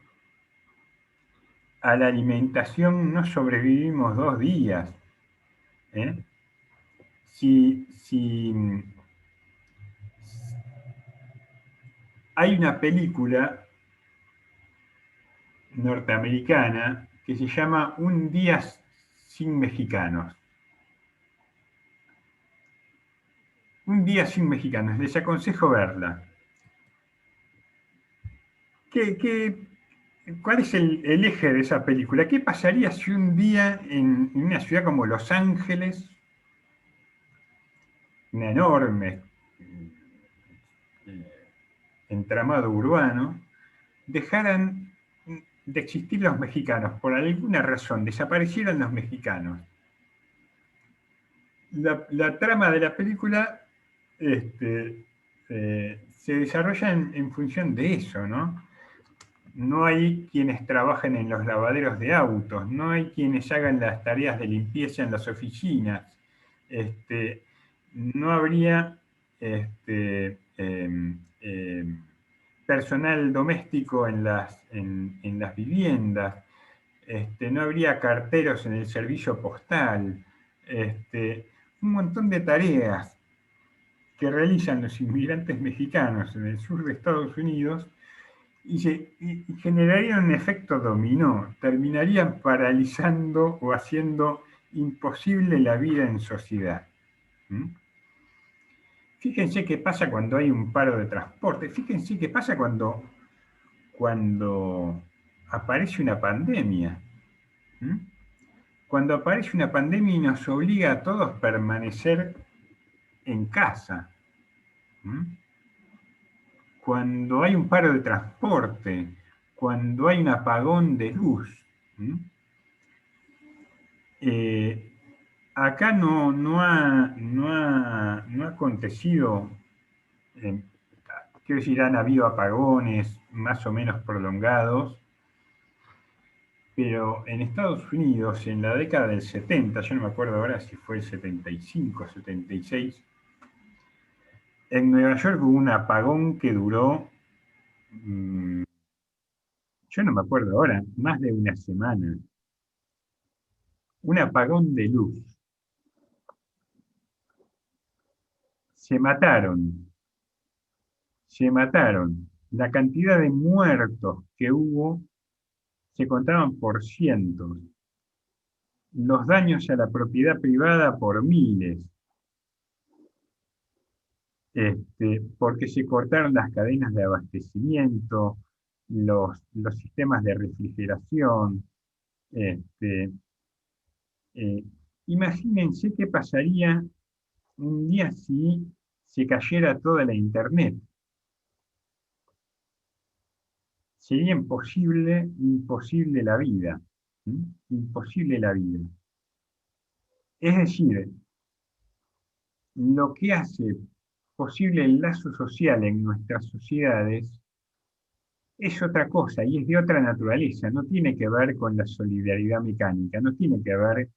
a la alimentación, no sobrevivimos 2 días. Si hay una película norteamericana que se llama Un día sin mexicanos. Un día sin mexicanos, les aconsejo verla. ¿Cuál es el eje de esa película? ¿Qué pasaría si un día en una ciudad como Los Ángeles, una enorme entramado urbano, dejaran de existir los mexicanos? Por alguna razón, desaparecieran los mexicanos. La trama de la película se desarrolla en función de eso, ¿no? No hay quienes trabajen en los lavaderos de autos, no hay quienes hagan las tareas de limpieza en las oficinas, no habría personal doméstico en las viviendas, no habría carteros en el servicio postal, un montón de tareas que realizan los inmigrantes mexicanos en el sur de Estados Unidos y generarían un efecto dominó, terminarían paralizando o haciendo imposible la vida en sociedad. Fíjense qué pasa cuando hay un paro de transporte, fíjense qué pasa cuando aparece una pandemia. Cuando aparece una pandemia y nos obliga a todos a permanecer en casa. Cuando hay un paro de transporte, cuando hay un apagón de luz. acá no ha acontecido, quiero decir, han habido apagones más o menos prolongados, pero en Estados Unidos, en la década del 70, yo no me acuerdo ahora si fue el 75, 76, en Nueva York hubo un apagón que duró, yo no me acuerdo ahora, más de una semana. Un apagón de luz. Se mataron. La cantidad de muertos que hubo se contaban por cientos. Los daños a la propiedad privada por miles. Porque se cortaron las cadenas de abastecimiento, los sistemas de refrigeración. Imagínense qué pasaría un día si se cayera toda la internet. Sería imposible la vida. Imposible la vida. Es decir, lo que hace posible el lazo social en nuestras sociedades es otra cosa y es de otra naturaleza. No tiene que ver con la solidaridad mecánica, no tiene que ver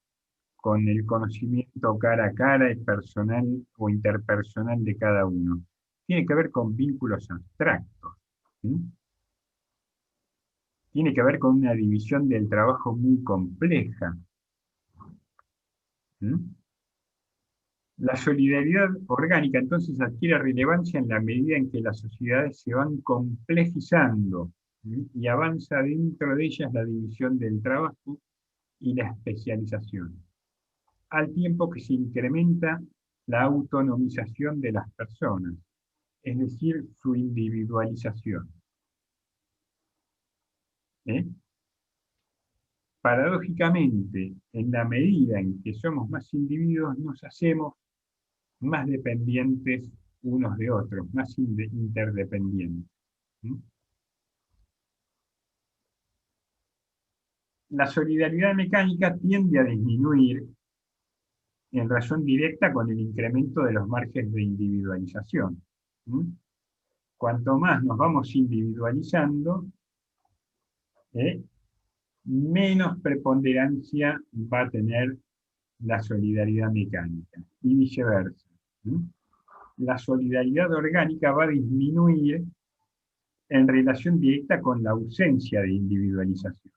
con el conocimiento cara a cara, personal o interpersonal de cada uno. Tiene que ver con vínculos abstractos. ¿Sí? Tiene que ver con una división del trabajo muy compleja. ¿Sí? La solidaridad orgánica entonces adquiere relevancia en la medida en que las sociedades se van complejizando, ¿sí? Y avanza dentro de ellas la división del trabajo y la especialización, al tiempo que se incrementa la autonomización de las personas, es decir, su individualización. Paradójicamente, en la medida en que somos más individuos, nos hacemos más dependientes unos de otros, más interdependientes. La solidaridad mecánica tiende a disminuir en razón directa con el incremento de los márgenes de individualización. Cuanto más nos vamos individualizando, menos preponderancia va a tener la solidaridad mecánica, y viceversa. La solidaridad orgánica va a disminuir en relación directa con la ausencia de individualización.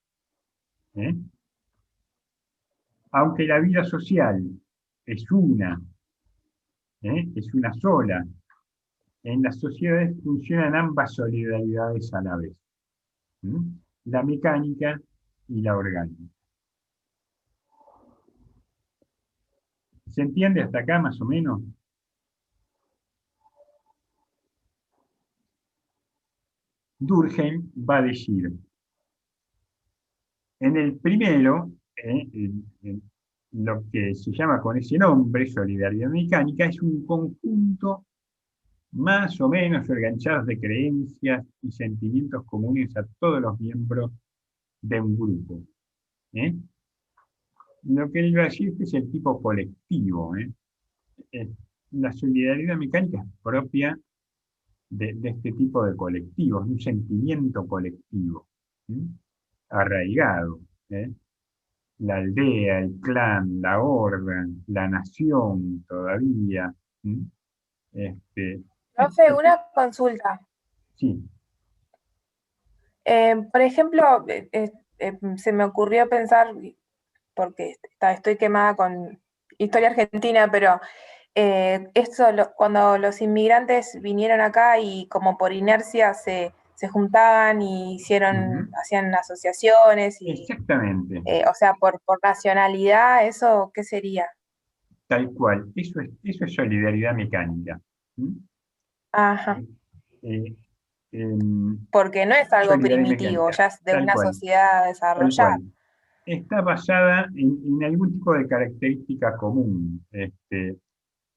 Aunque la vida social es una sola, en las sociedades funcionan ambas solidaridades a la vez. La mecánica y la orgánica. ¿Se entiende hasta acá más o menos? Durkheim va a decir, en el primero, lo que se llama con ese nombre, solidaridad mecánica, es un conjunto más o menos organizados de creencias y sentimientos comunes a todos los miembros de un grupo. Lo que él va a decir es el tipo colectivo. La solidaridad mecánica es propia de este tipo de colectivos, un sentimiento colectivo, arraigado. La aldea, el clan, la orden, la nación todavía. Profe, una consulta. Sí. Por ejemplo, se me ocurrió pensar, porque estoy quemada con historia argentina, pero cuando los inmigrantes vinieron acá y como por inercia se juntaban y hacían asociaciones y Exactamente. o sea, por nacionalidad, ¿eso qué sería? Tal cual. Eso es solidaridad mecánica. Ajá. Porque no es algo primitivo, ya es de una sociedad desarrollada. Está basada en algún tipo de característica común.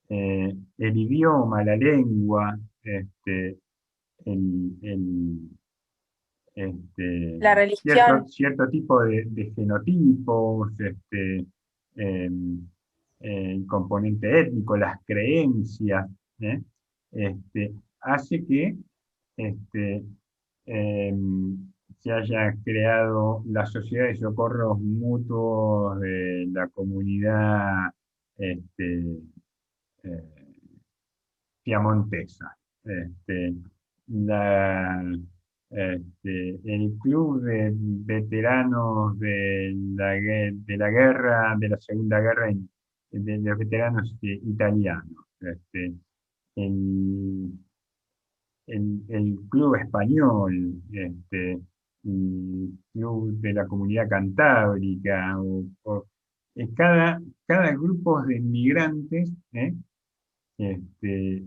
El idioma, la lengua, la religión. Cierto tipo de genotipos, el componente étnico, las creencias, ¿eh? Hace que se haya creado la sociedad de socorros mutuos de la comunidad eh, piamontesa. La, el club de veteranos de la guerra, de la Segunda Guerra, de los veteranos italianos. El, el club español, el club de la comunidad cantábrica, cada grupo de inmigrantes este,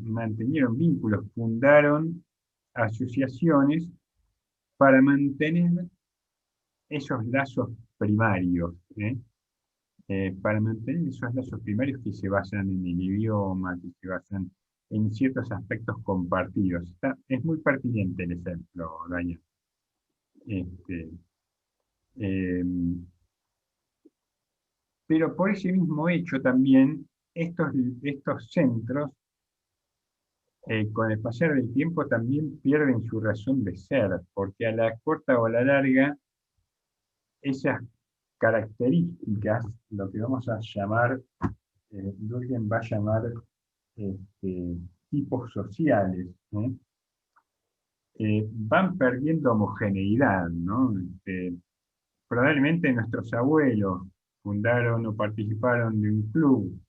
mantenieron vínculos, fundaron asociaciones para mantener esos lazos primarios, para mantener esos lazos primarios que se basan en el idioma, que se basan en ciertos aspectos compartidos. Es muy pertinente el ejemplo, Daniel. Pero por ese mismo hecho también, estos centros, con el pasar del tiempo, también pierden su razón de ser, porque a la corta o a la larga, esas características, lo que vamos a llamar, Durkheim va a llamar tipos sociales, ¿no? Van perdiendo homogeneidad, ¿no? Probablemente nuestros abuelos fundaron o participaron de un club,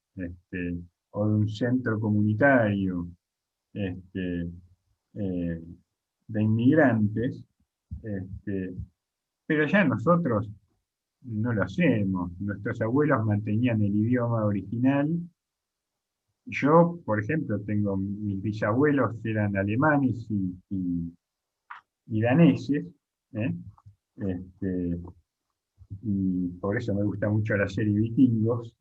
o de un centro comunitario, de inmigrantes, pero ya nosotros no lo hacemos. Nuestros abuelos mantenían el idioma original. Yo, por ejemplo, mis bisabuelos eran alemanes y daneses, ¿eh? Y por eso me gusta mucho la serie Vikingos.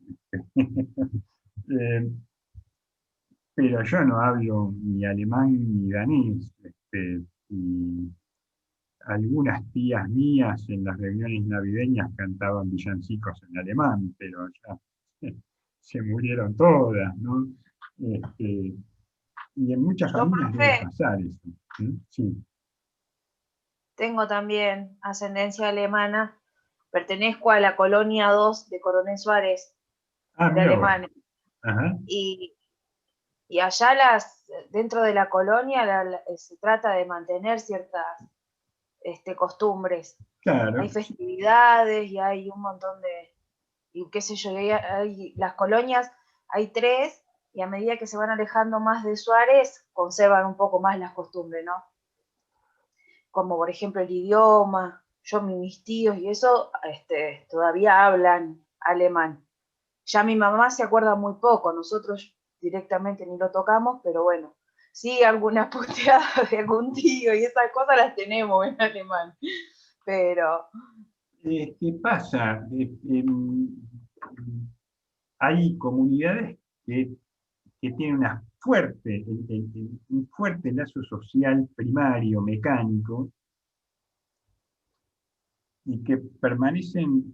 Pero yo no hablo ni alemán ni danés. Y algunas tías mías en las reuniones navideñas cantaban villancicos en alemán, pero ya se murieron todas, ¿no? Y en muchas Yo, familias debe profe, pasar eso. Sí. tengo también ascendencia alemana, pertenezco a la colonia 2 de Coronel Suárez, Ah, de mira vos. alemanes. Ajá. Y allá dentro de la colonia se trata de mantener ciertas costumbres. Claro. Hay festividades y hay un montón y qué sé yo, las colonias, hay 3, y a medida que se van alejando más de Suárez, conservan un poco más las costumbres, ¿no? Como por ejemplo el idioma, mis tíos y eso, todavía hablan alemán. Ya mi mamá se acuerda muy poco, nosotros directamente ni lo tocamos, pero bueno, sí, algunas puteadas de algún tío y esas cosas las tenemos en alemán, pero... ¿Qué pasa? Hay comunidades que tienen un fuerte lazo social primario, mecánico, y que permanecen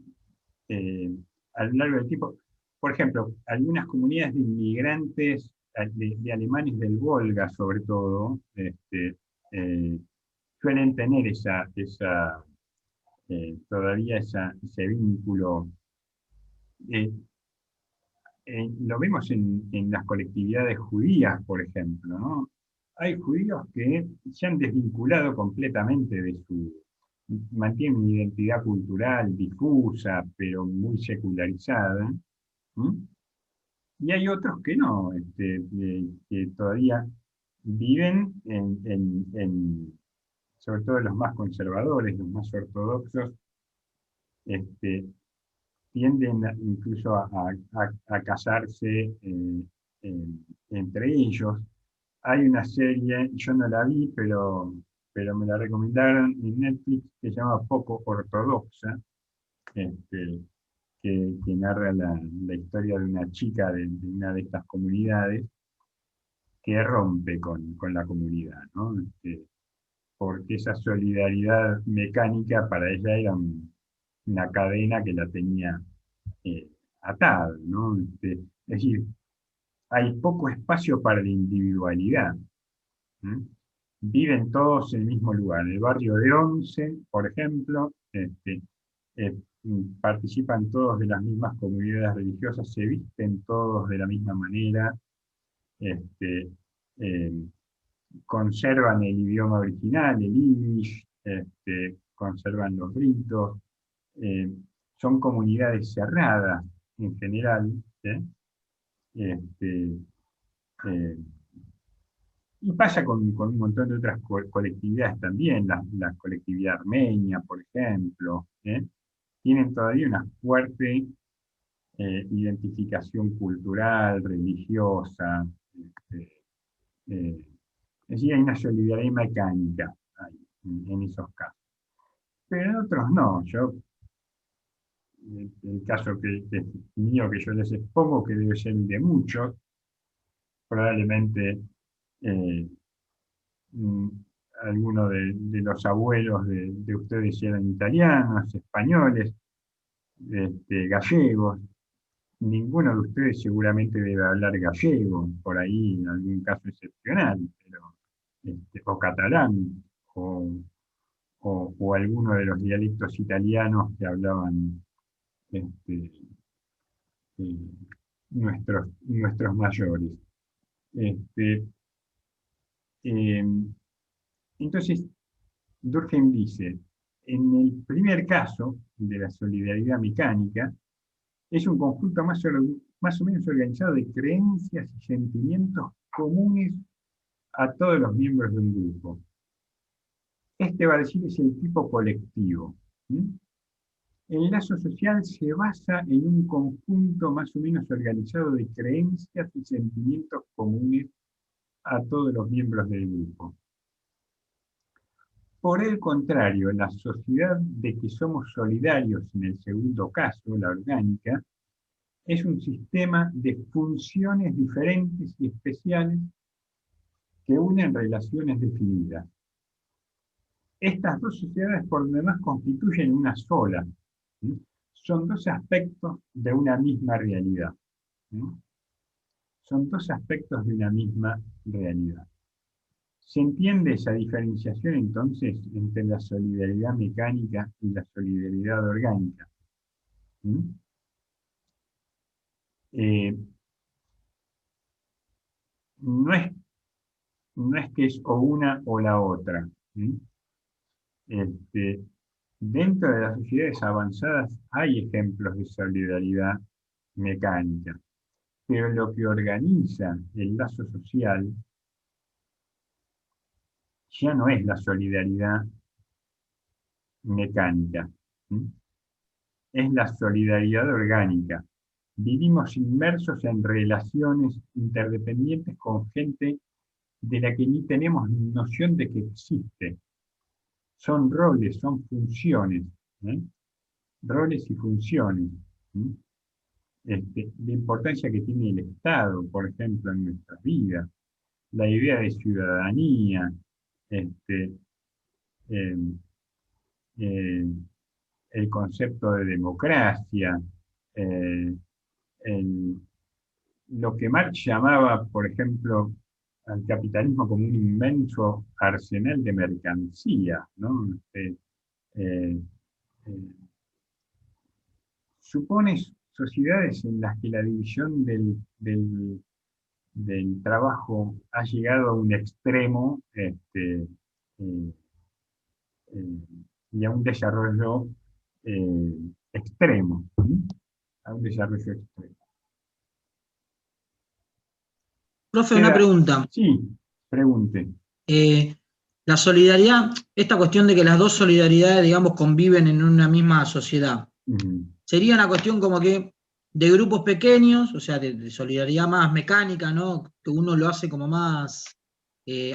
a lo largo del tiempo. Por ejemplo, algunas comunidades de inmigrantes, de alemanes del Volga sobre todo, suelen tener todavía ese vínculo. Lo vemos en las colectividades judías, por ejemplo, ¿no? Hay judíos que se han desvinculado completamente mantienen una identidad cultural difusa, pero muy secularizada, ¿m? Y hay otros que no, que todavía viven sobre todo los más conservadores, los más ortodoxos, tienden incluso a casarse entre ellos. Hay una serie, yo no la vi, pero me la recomendaron en Netflix, que se llama Poco Ortodoxa, que narra la historia de una chica de una de estas comunidades que rompe con la comunidad, ¿no? Porque esa solidaridad mecánica para ella era una cadena que la tenía atado, ¿no? Es decir, hay poco espacio para la individualidad. ¿Mm? Viven todos en el mismo lugar. En el barrio de Once, por ejemplo, participan todos de las mismas comunidades religiosas, se visten todos de la misma manera, eh, conservan el idioma original, el yiddish, conservan los ritos, son comunidades cerradas en general, ¿sí? Y pasa con un montón de otras colectividades también, la colectividad armenia, por ejemplo, tienen todavía una fuerte identificación cultural, religiosa, es decir, hay una solidaridad mecánica ahí, en esos casos. Pero en otros no. El caso que es mío, que yo les expongo, que debe ser el de muchos, probablemente algunos de los abuelos de ustedes eran italianos, españoles, gallegos. Ninguno de ustedes seguramente debe hablar gallego, por ahí en algún caso excepcional, pero, o catalán, o alguno de los dialectos italianos que hablaban nuestros mayores. Entonces, Durkheim dice, en el primer caso de la solidaridad mecánica, es un conjunto más o menos organizado de creencias y sentimientos comunes a todos los miembros de un grupo. Este, va a decir, es el tipo colectivo. El lazo social se basa en un conjunto más o menos organizado de creencias y sentimientos comunes a todos los miembros del grupo. Por el contrario, la sociedad de que somos solidarios en el segundo caso, la orgánica, es un sistema de funciones diferentes y especiales que unen relaciones definidas. Estas dos sociedades por lo demás constituyen una sola. Son dos aspectos de una misma realidad. Son dos aspectos de una misma realidad. ¿Se entiende esa diferenciación entonces entre la solidaridad mecánica y la solidaridad orgánica? No es que es o una o la otra. Dentro de las sociedades avanzadas hay ejemplos de solidaridad mecánica, pero lo que organiza el lazo social ya no es la solidaridad mecánica, es la solidaridad orgánica. Vivimos inmersos en relaciones interdependientes con gente de la que ni tenemos noción de que existe. Son roles, son funciones, roles y funciones. La importancia que tiene el Estado, por ejemplo, en nuestras vidas, la idea de ciudadanía, el concepto de democracia, lo que Marx llamaba, por ejemplo, al capitalismo como un inmenso arsenal de mercancía, ¿no? Supone sociedades en las que la división del trabajo ha llegado a un extremo y a un desarrollo extremo. A un desarrollo extremo. Profe, una pregunta. Sí, pregunte. La solidaridad, esta cuestión de que las dos solidaridades, digamos, conviven en una misma sociedad, sería una cuestión como que de grupos pequeños, o sea, de solidaridad más mecánica, ¿no? Que uno lo hace como más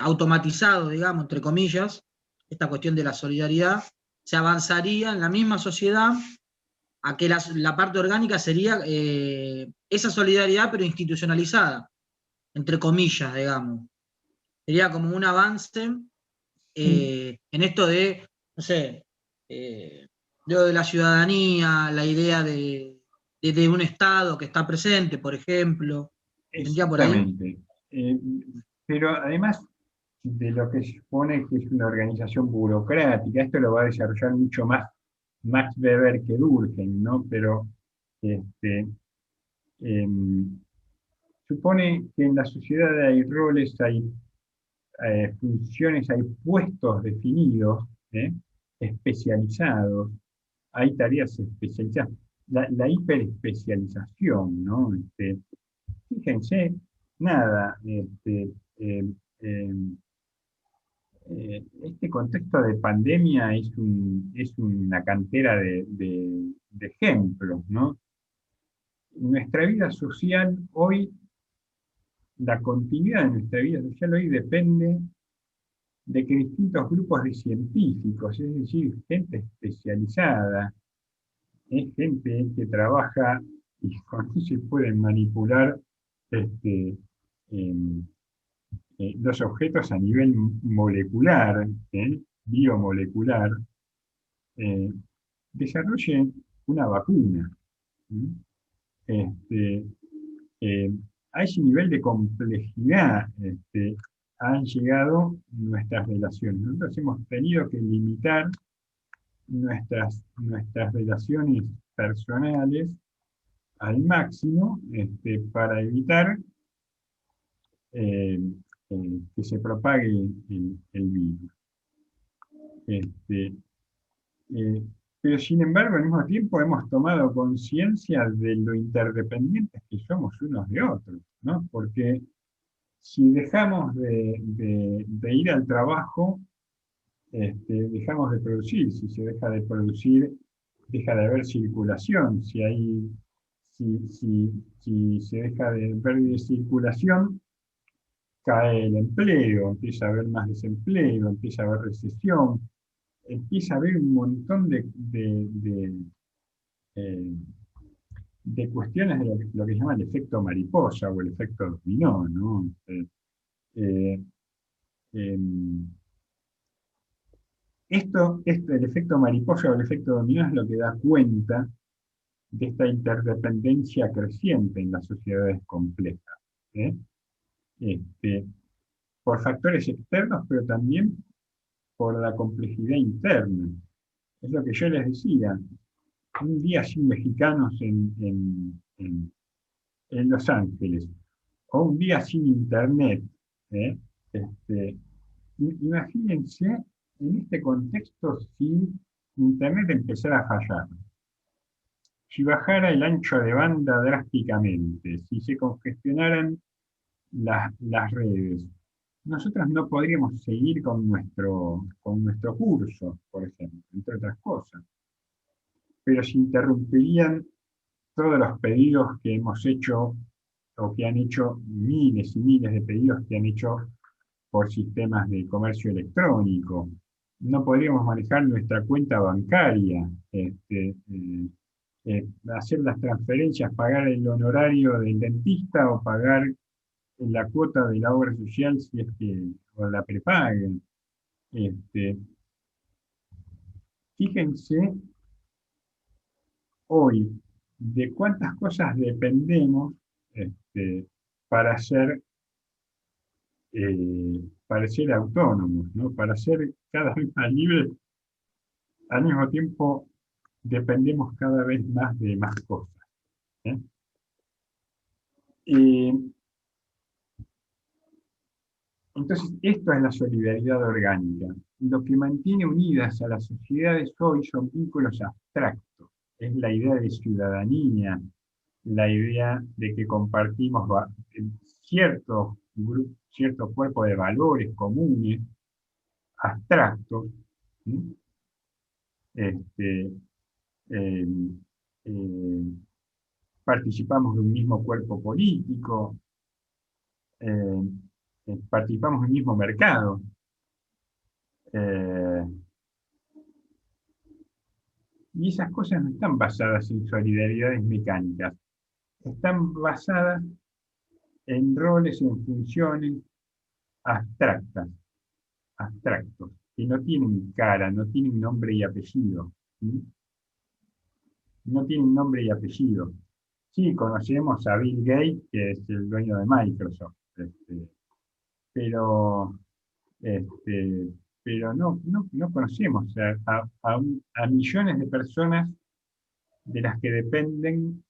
automatizado, digamos, entre comillas, esta cuestión de la solidaridad, se avanzaría en la misma sociedad a que la parte orgánica sería esa solidaridad, pero institucionalizada, entre comillas, digamos. Sería como un avance en esto de, no sé, lo de la ciudadanía, la idea de de un Estado que está presente, por ejemplo. ¿Vendría por ahí? Exactamente. Pero además de lo que se supone que es una organización burocrática, esto lo va a desarrollar mucho más Max Weber que Durkheim, ¿no? Pero supone que en la sociedad hay roles, hay funciones, hay puestos definidos, especializados, hay tareas especializadas, la hiperespecialización, ¿no? Fíjense, nada, este contexto de pandemia es una cantera de ejemplos, ¿no? Nuestra vida social hoy, la continuidad de nuestra vida social hoy depende de que distintos grupos de científicos, es decir, gente especializada, es gente que trabaja y con eso se pueden manipular los objetos a nivel molecular, biomolecular, desarrollen una vacuna. A ese nivel de complejidad han llegado nuestras relaciones. Nosotros hemos tenido que limitar nuestras relaciones personales al máximo para evitar que se propague el virus. Pero sin embargo, al mismo tiempo hemos tomado conciencia de lo interdependientes que somos unos de otros, ¿no? Porque si dejamos de ir al trabajo, dejamos de producir. Si se deja de producir, deja de haber circulación. Si se deja de ver circulación, cae el empleo, empieza a haber más desempleo, empieza a haber recesión, empieza a haber un montón de cuestiones de lo que se llama el efecto mariposa o el efecto dominó, ¿no? El efecto mariposa o el efecto dominó es lo que da cuenta de esta interdependencia creciente en las sociedades complejas, por factores externos, pero también por la complejidad interna. Es lo que yo les decía, un día sin mexicanos en Los Ángeles, o un día sin internet. Imagínense en este contexto si internet empezara a fallar, si bajara el ancho de banda drásticamente, si se congestionaran las redes. Nosotros no podríamos seguir con nuestro curso, por ejemplo, entre otras cosas. Pero se interrumpirían todos los pedidos que hemos hecho, o que han hecho miles y miles de pedidos que han hecho por sistemas de comercio electrónico. No podríamos manejar nuestra cuenta bancaria, hacer las transferencias, pagar el honorario del dentista o pagar la cuota de la obra social si es que o la prepaguen. Fíjense hoy de cuántas cosas dependemos para ser autónomos, ¿no? Para ser cada vez más libres. Al mismo tiempo dependemos cada vez más de más cosas. Entonces, esto es la solidaridad orgánica. Lo que mantiene unidas a las sociedades hoy son vínculos abstractos. Es la idea de ciudadanía, la idea de que compartimos cierto cuerpo de valores comunes, abstractos. Participamos de un mismo cuerpo político, participamos del mismo mercado. Y esas cosas no están basadas en solidaridades mecánicas, están basadas en roles, en funciones abstractos, que no tienen cara, no tienen nombre y apellido. No tienen nombre y apellido. sí, conocemos a Bill Gates, que es el dueño de Microsoft, pero, este, pero no conocemos a millones de personas de las que dependen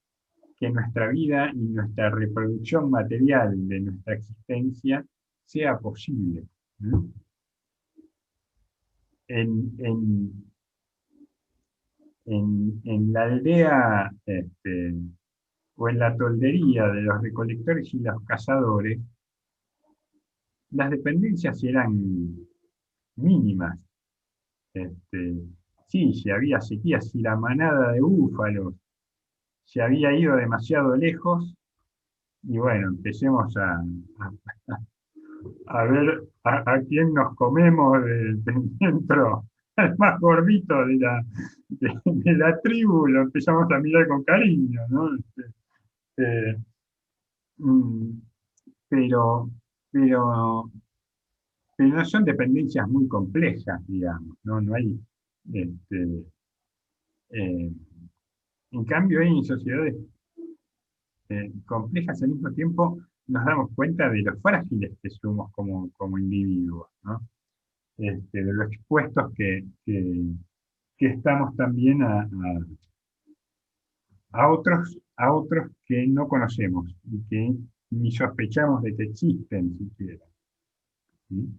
que nuestra vida y nuestra reproducción material de nuestra existencia sea posible. ¿No? En la aldea o en la toldería de los recolectores y los cazadores, las dependencias eran mínimas. Sí, si había sequía, si la manada de búfalos se había ido demasiado lejos, y bueno, empecemos a ver a quién nos comemos dentro, al más gordito de la tribu, lo empezamos a mirar con cariño, ¿no? Eh, mm, pero, pero, pero no son dependencias muy complejas, digamos, ¿no? No hay, este, eh, en cambio, hay en sociedades complejas al mismo tiempo, nos damos cuenta de lo frágiles que somos como individuos, ¿no? De lo expuestos que estamos también a otros que no conocemos y que ni sospechamos de que existen siquiera. ¿Sí?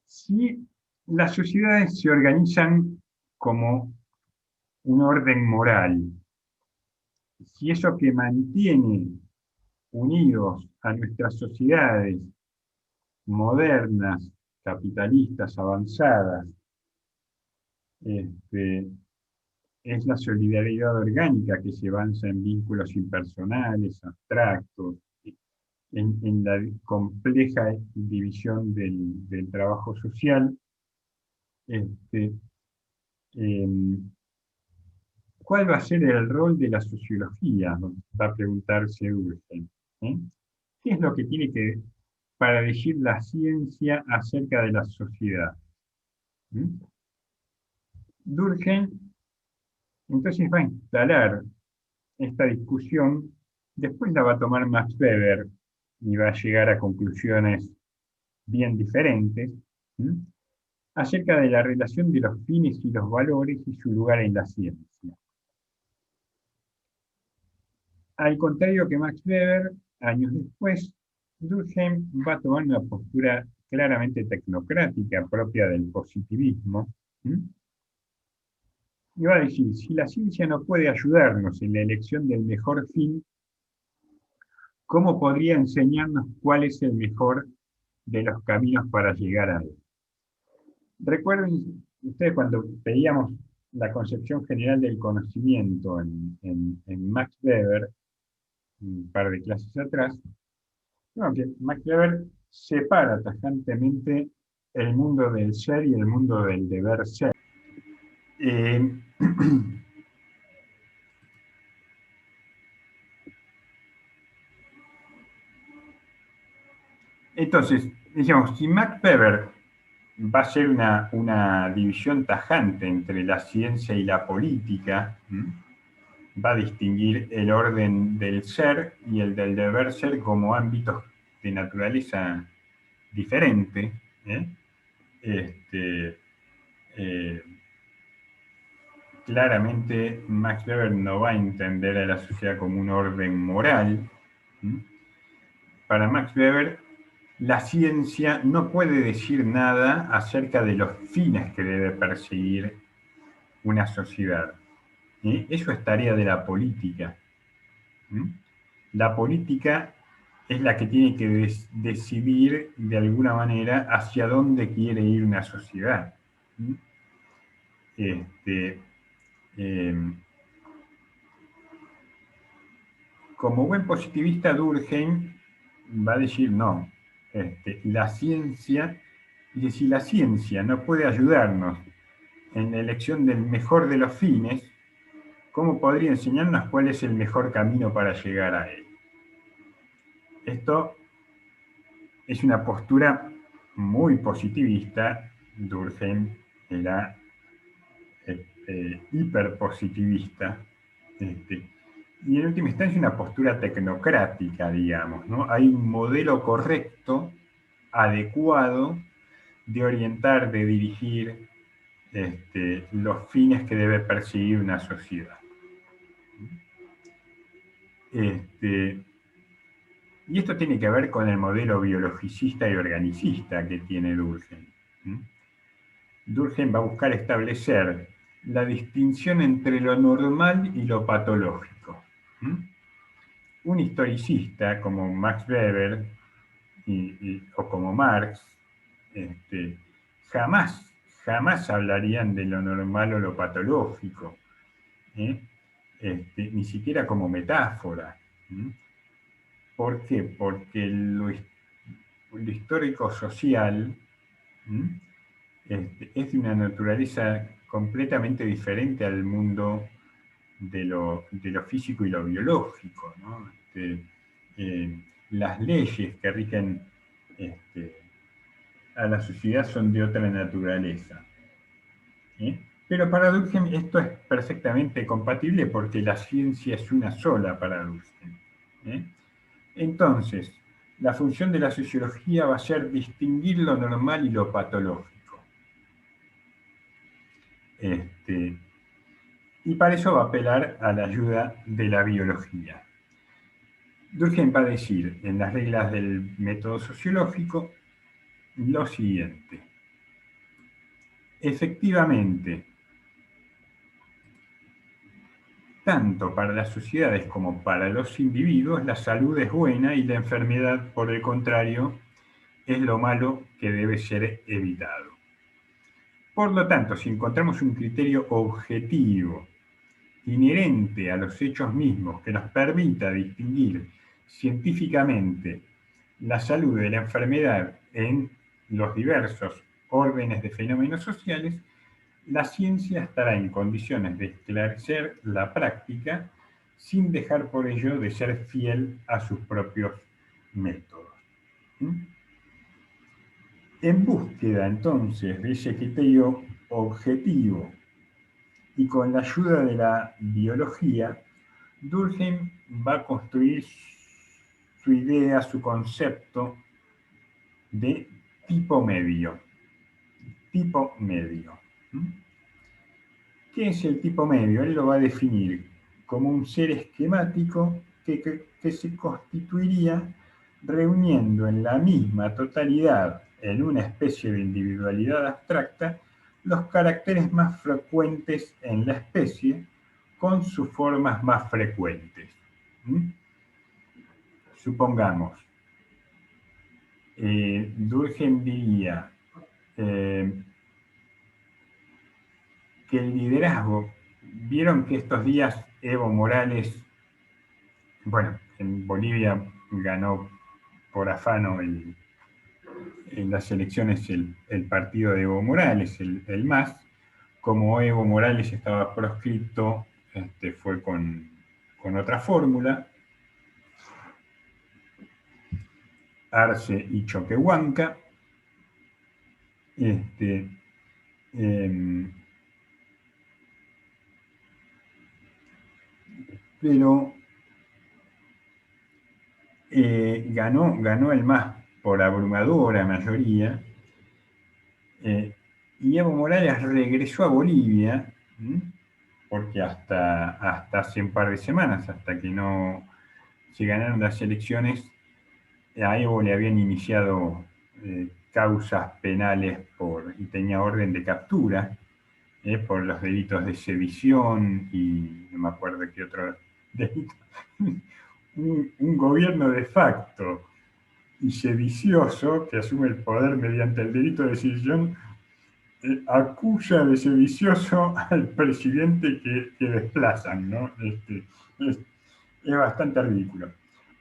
Si las sociedades se organizan como un orden moral, si eso que mantiene unidos a nuestras sociedades modernas, capitalistas, avanzadas, es la solidaridad orgánica que se avanza en vínculos impersonales, abstractos, en la compleja división del trabajo social. ¿Cuál va a ser el rol de la sociología? Va a preguntarse Durkheim. ¿Qué es lo que tiene para decir la ciencia acerca de la sociedad? Durkheim entonces va a instalar esta discusión, después la va a tomar Max Weber y va a llegar a conclusiones bien diferentes, acerca de la relación de los fines y los valores y su lugar en la ciencia. Al contrario que Max Weber, años después, Durkheim va a tomar una postura claramente tecnocrática propia del positivismo, y va a decir, si la ciencia no puede ayudarnos en la elección del mejor fin, ¿cómo podría enseñarnos cuál es el mejor de los caminos para llegar a él? Recuerden ustedes cuando veíamos la concepción general del conocimiento en Max Weber, un par de clases atrás, que Max Weber separa tajantemente el mundo del ser y el mundo del deber ser. Entonces, decíamos, si Max Weber va a ser una división tajante entre la ciencia y la política, va a distinguir el orden del ser y el del deber ser como ámbitos de naturaleza diferente, claramente Max Weber no va a entender a la sociedad como un orden moral. Para Max Weber, la ciencia no puede decir nada acerca de los fines que debe perseguir una sociedad. Eso es tarea de la política. La política es la que tiene que decidir de alguna manera hacia dónde quiere ir una sociedad. Como buen positivista, Durkheim va a decir no. La ciencia, y si la ciencia no puede ayudarnos en la elección del mejor de los fines, ¿cómo podría enseñarnos cuál es el mejor camino para llegar a él? Esto es una postura muy positivista. Durkheim era hiperpositivista, y en última instancia una postura tecnocrática, digamos, ¿no? Hay un modelo correcto, adecuado, de orientar, de dirigir los fines que debe perseguir una sociedad. Y esto tiene que ver con el modelo biologicista y organicista que tiene Durkheim. Durkheim va a buscar establecer la distinción entre lo normal y lo patológico. Un historicista como Max Weber o como Marx jamás hablarían de lo normal o lo patológico, ni siquiera como metáfora. ¿Por qué? Porque lo histórico-social es de una naturaleza completamente diferente al mundo de lo físico y lo biológico, ¿no? Las leyes que rigen a la sociedad son de otra naturaleza. Pero para Durkheim esto es perfectamente compatible porque la ciencia es una sola para Durkheim. Entonces, la función de la sociología va a ser distinguir lo normal y lo patológico. Y para eso va a apelar a la ayuda de la biología. Durkheim va a decir en las reglas del método sociológico lo siguiente. Efectivamente, tanto para las sociedades como para los individuos, la salud es buena y la enfermedad, por el contrario, es lo malo que debe ser evitado. Por lo tanto, si encontramos un criterio objetivo, inherente a los hechos mismos, que nos permita distinguir científicamente la salud de la enfermedad en los diversos órdenes de fenómenos sociales, la ciencia estará en condiciones de esclarecer la práctica sin dejar por ello de ser fiel a sus propios métodos. En búsqueda entonces de ese criterio objetivo y con la ayuda de la biología, Durkheim va a construir su idea, su concepto de tipo medio. Tipo medio. ¿Qué es el tipo medio? Él lo va a definir como un ser esquemático que se constituiría reuniendo en la misma totalidad, en una especie de individualidad abstracta, los caracteres más frecuentes en la especie con sus formas más frecuentes. Supongamos, Durkheim diría que el liderazgo, vieron que estos días Evo Morales, bueno, en Bolivia ganó por afano en las elecciones el partido de Evo Morales, el MAS. Como Evo Morales estaba proscripto, fue con otra fórmula, Arce y Choquehuanca. Pero ganó el MAS por abrumadora mayoría, y Evo Morales regresó a Bolivia, porque hasta hace un par de semanas, hasta que no se ganaron las elecciones, a Evo le habían iniciado causas penales y tenía orden de captura por los delitos de sedición y no me acuerdo qué otro delito. Un gobierno de facto y sedicioso que asume el poder mediante el delito de sedición acusa de sedicioso al presidente que desplazan, ¿no? Es bastante ridículo.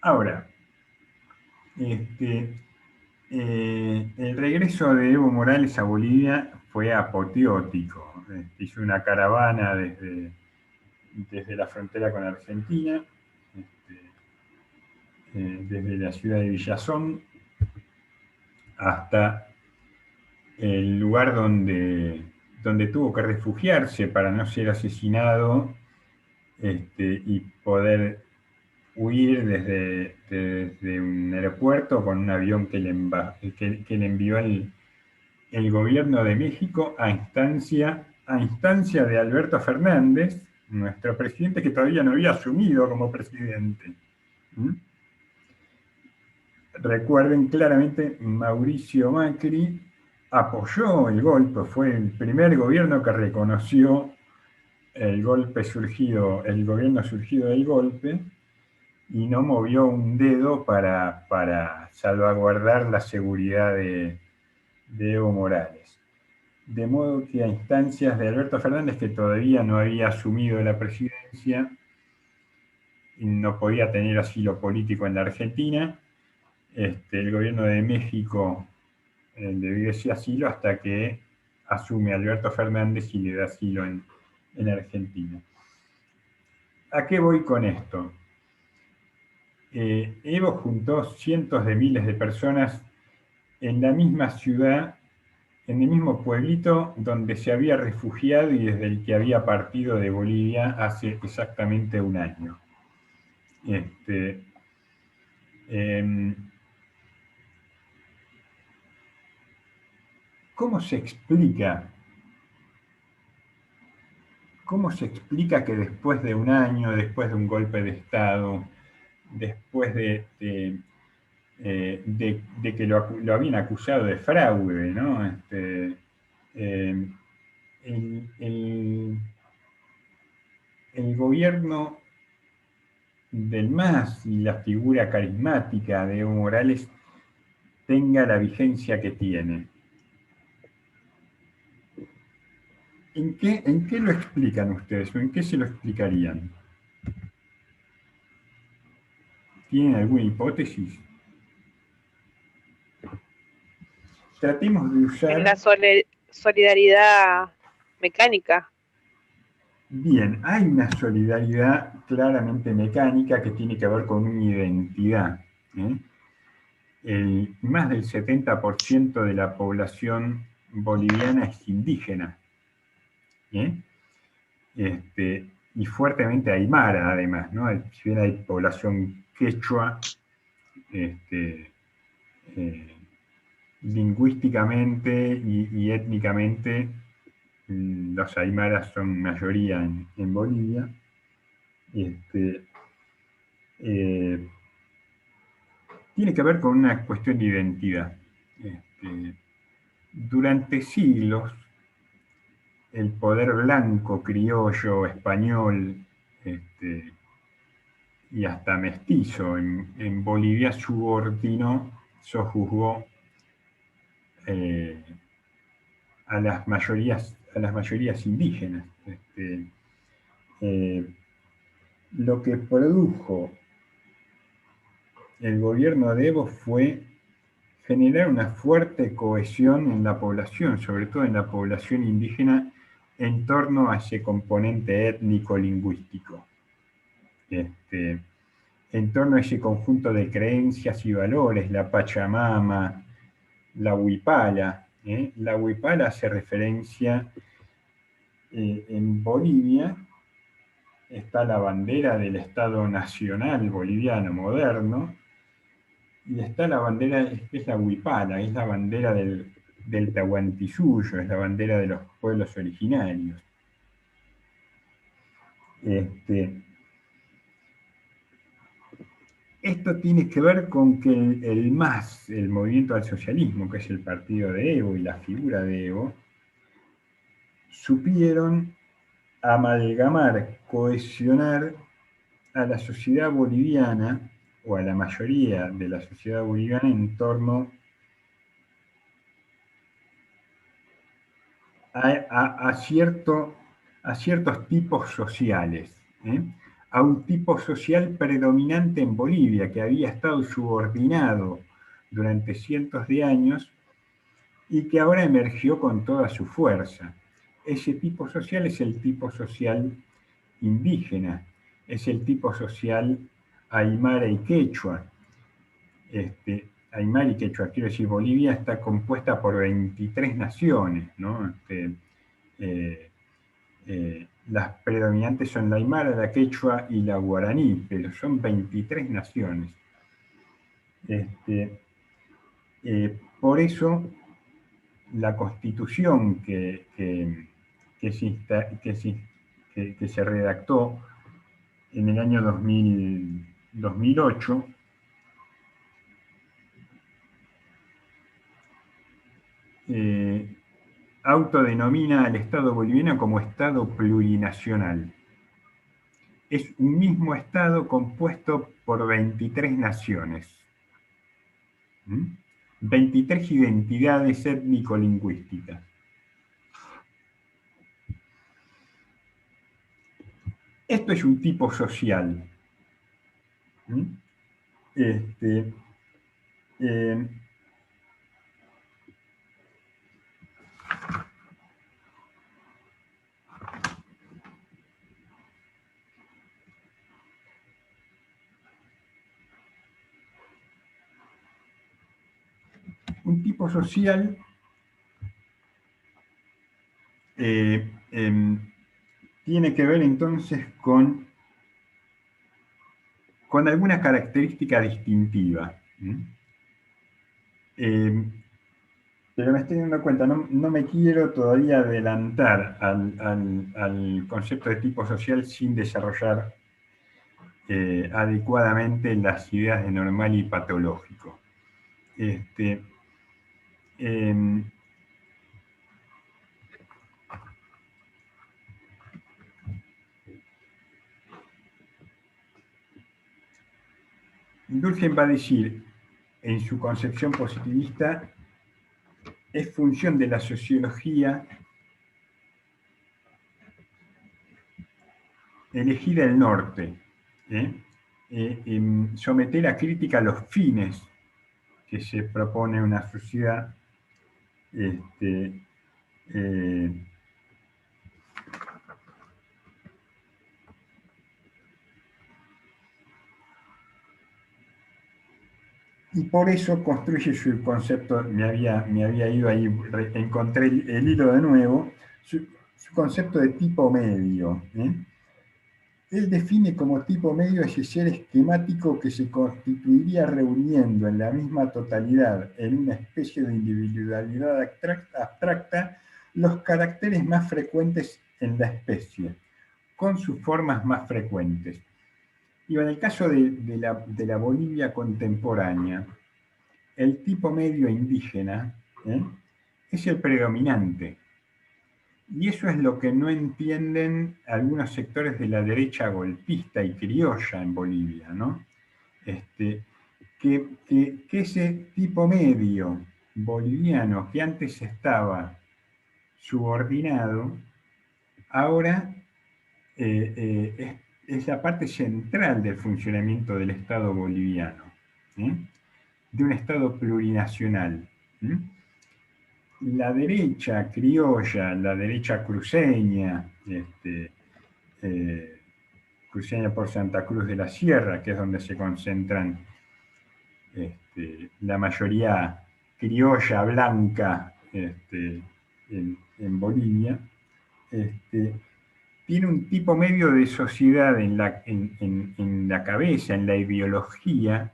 Ahora, el regreso de Evo Morales a Bolivia fue apoteótico. Hizo una caravana desde la frontera con Argentina, desde la ciudad de Villazón, hasta el lugar donde tuvo que refugiarse para no ser asesinado, y poder huir desde un aeropuerto con un avión que le envió el gobierno de México a instancia de Alberto Fernández, nuestro presidente, que todavía no había asumido como presidente. Recuerden claramente, Mauricio Macri apoyó el golpe, fue el primer gobierno que reconoció el gobierno surgido del golpe, y no movió un dedo para salvaguardar la seguridad de Evo Morales. De modo que a instancias de Alberto Fernández, que todavía no había asumido la presidencia y no podía tener asilo político en la Argentina, el gobierno de México le dio ese asilo hasta que asume Alberto Fernández y le da asilo en Argentina. ¿A qué voy con esto? Evo juntó cientos de miles de personas en la misma ciudad, en el mismo pueblito donde se había refugiado y desde el que había partido de Bolivia hace exactamente un año. ¿Cómo se explica que después de un año, después de un golpe de Estado, después de que lo habían acusado de fraude, ¿no? El gobierno del MAS y la figura carismática de Evo Morales tenga la vigencia que tiene? ¿En qué lo explican ustedes o en qué se lo explicarían? ¿Tienen alguna hipótesis? Tratemos de usar... En la solidaridad mecánica. Bien, hay una solidaridad claramente mecánica que tiene que ver con una identidad. Más del 70% de la población boliviana es indígena. Y fuertemente aymara, además, ¿no? Si bien hay población quechua, lingüísticamente y étnicamente, los aymaras son mayoría en Bolivia. Tiene que ver con una cuestión de identidad. Durante siglos, el poder blanco, criollo, español, y hasta mestizo en Bolivia sojuzgó a las mayorías indígenas. Lo que produjo el gobierno de Evo fue generar una fuerte cohesión en la población, sobre todo en la población indígena, en torno a ese componente étnico-lingüístico, en torno a ese conjunto de creencias y valores, la Pachamama, la Huipala. La Huipala hace referencia, en Bolivia está la bandera del Estado Nacional boliviano moderno, y está la bandera, es la Huipala, es la bandera del Tahuantinsuyo, es la bandera de los pueblos originarios. Esto tiene que ver con que el MAS, el Movimiento al Socialismo, que es el partido de Evo y la figura de Evo, supieron amalgamar, cohesionar a la sociedad boliviana, o a la mayoría de la sociedad boliviana, en torno a ciertos tipos sociales, a un tipo social predominante en Bolivia, que había estado subordinado durante cientos de años y que ahora emergió con toda su fuerza. Ese tipo social es el tipo social indígena, es el tipo social aymara y quechua. Aymara y quechua, quiero decir, Bolivia está compuesta por 23 naciones, ¿no? Las predominantes son la aymara, la quechua y la guaraní, pero son 23 naciones. Por eso, la constitución que se redactó en el año 2008 autodenomina al Estado boliviano como Estado plurinacional. Es un mismo Estado compuesto por 23 naciones. 23 identidades étnico-lingüísticas. Esto es un tipo social. Un tipo social tiene que ver entonces con alguna característica distintiva. Pero me estoy dando cuenta, no me quiero todavía adelantar al concepto de tipo social sin desarrollar adecuadamente las ideas de normal y patológico. Durkheim va a decir, en su concepción positivista, es función de la sociología elegir el norte, someter a crítica los fines que se propone una sociedad, y por eso construye su concepto. Me había ido ahí, encontré el hilo de nuevo, su concepto de tipo medio. Él define como tipo medio ese ser esquemático que se constituiría reuniendo en la misma totalidad, en una especie de individualidad abstracta, los caracteres más frecuentes en la especie, con sus formas más frecuentes. Y en el caso de la Bolivia contemporánea, el tipo medio indígena es el predominante. Y eso es lo que no entienden algunos sectores de la derecha golpista y criolla en Bolivia, ¿no? Que ese tipo medio boliviano que antes estaba subordinado, ahora es la parte central del funcionamiento del Estado boliviano, de un Estado plurinacional. La derecha criolla, la derecha cruceña, cruceña por Santa Cruz de la Sierra, que es donde se concentran la mayoría criolla blanca en Bolivia, tiene un tipo medio de sociedad en la cabeza, en la ideología,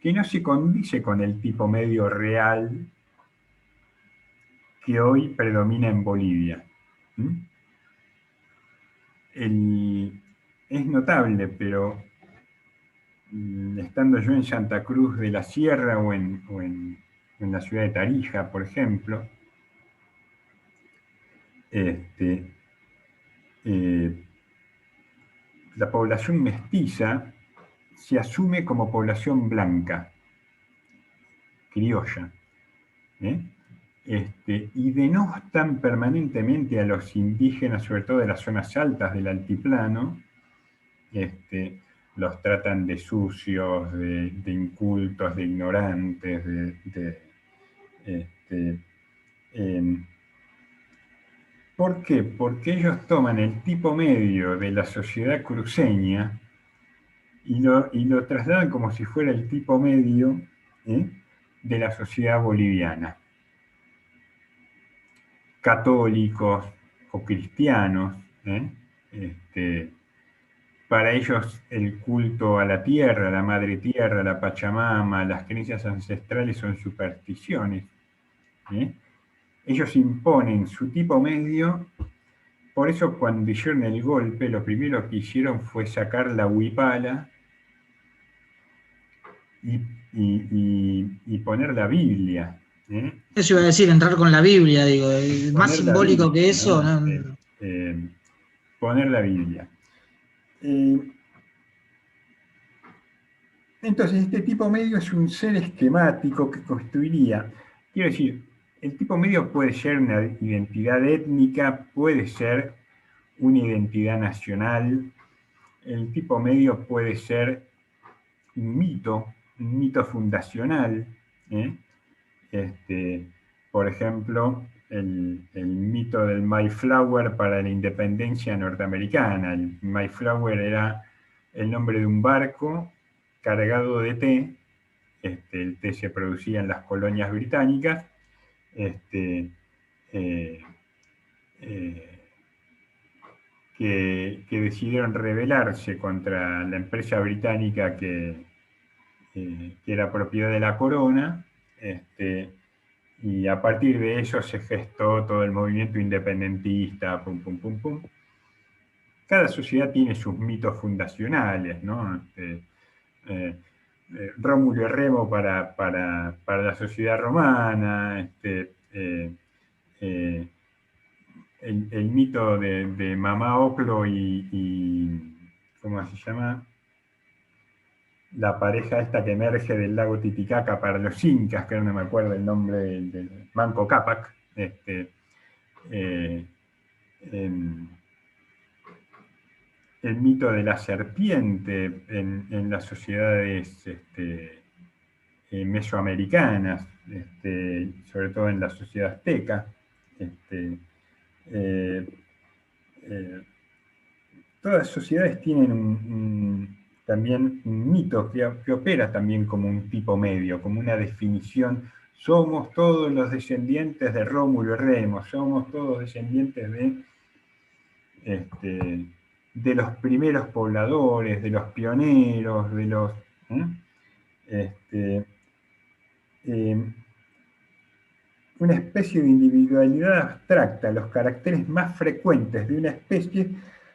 que no se condice con el tipo medio real que hoy predomina en Bolivia. Es notable, pero estando yo en Santa Cruz de la Sierra o en la ciudad de Tarija, por ejemplo, la población mestiza se asume como población blanca, criolla, y denostan permanentemente a los indígenas, sobre todo de las zonas altas del altiplano, los tratan de sucios, de incultos, de ignorantes, ¿por qué? Porque ellos toman el tipo medio de la sociedad cruceña y lo trasladan como si fuera el tipo medio de la sociedad boliviana. Católicos o cristianos, para ellos el culto a la tierra, a la madre tierra, a la Pachamama, las creencias ancestrales son supersticiones. Ellos imponen su tipo medio. Por eso cuando hicieron el golpe, lo primero que hicieron fue sacar la huipala y poner la Biblia. Eso iba a decir, entrar con la Biblia, digo, más Poner la simbólico Biblia, que eso. ¿no? ¿No? Poner la Biblia. Entonces, este tipo medio es un ser esquemático que construiría, quiero decir, el tipo medio puede ser una identidad étnica, puede ser una identidad nacional, el tipo medio puede ser un mito fundacional. Por ejemplo, el mito del Mayflower para la independencia norteamericana. El Mayflower era el nombre de un barco cargado de té. El té se producía en las colonias británicas. Que decidieron rebelarse contra la empresa británica que era propiedad de la corona, y a partir de eso se gestó todo el movimiento independentista, pum, pum, pum, pum. Cada sociedad tiene sus mitos fundacionales, ¿no? Rómulo y Remo para la sociedad romana, el mito de Mamá Oclo y ¿cómo se llama? La pareja esta que emerge del lago Titicaca para los incas, que no me acuerdo el nombre del Manco Cápac. El mito de la serpiente en las sociedades mesoamericanas, sobre todo en la sociedad azteca. Todas las sociedades tienen también un mito que opera también como un tipo medio, como una definición. Somos todos los descendientes de Rómulo y Remo, somos todos descendientes de los primeros pobladores, de los pioneros, de los... una especie de individualidad abstracta. Los caracteres más frecuentes de una especie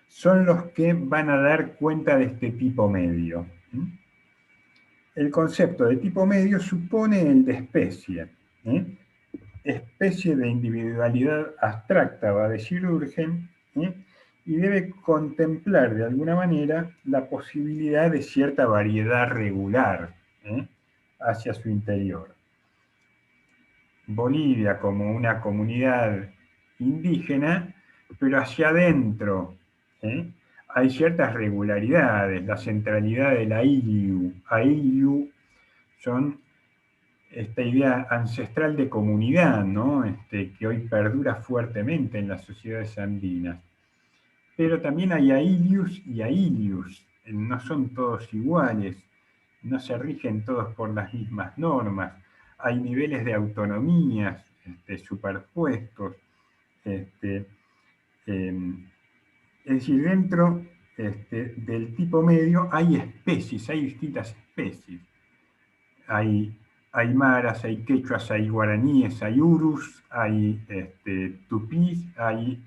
son los que van a dar cuenta de este tipo medio. El concepto de tipo medio supone el de especie. Especie de individualidad abstracta, va a decir Durkheim, y debe contemplar de alguna manera la posibilidad de cierta variedad regular hacia su interior. Bolivia como una comunidad indígena, pero hacia adentro hay ciertas regularidades. La centralidad de la Ayllu. Ayllu son esta idea ancestral de comunidad, ¿no? Que hoy perdura fuertemente en las sociedades andinas. Pero también hay Ayllius y Ayllius. No son todos iguales, no se rigen todos por las mismas normas. Hay niveles de autonomías superpuestos. Es decir, dentro del tipo medio hay especies, hay distintas especies. Hay aymaras, hay quechuas, hay guaraníes, hay urus, hay tupís, hay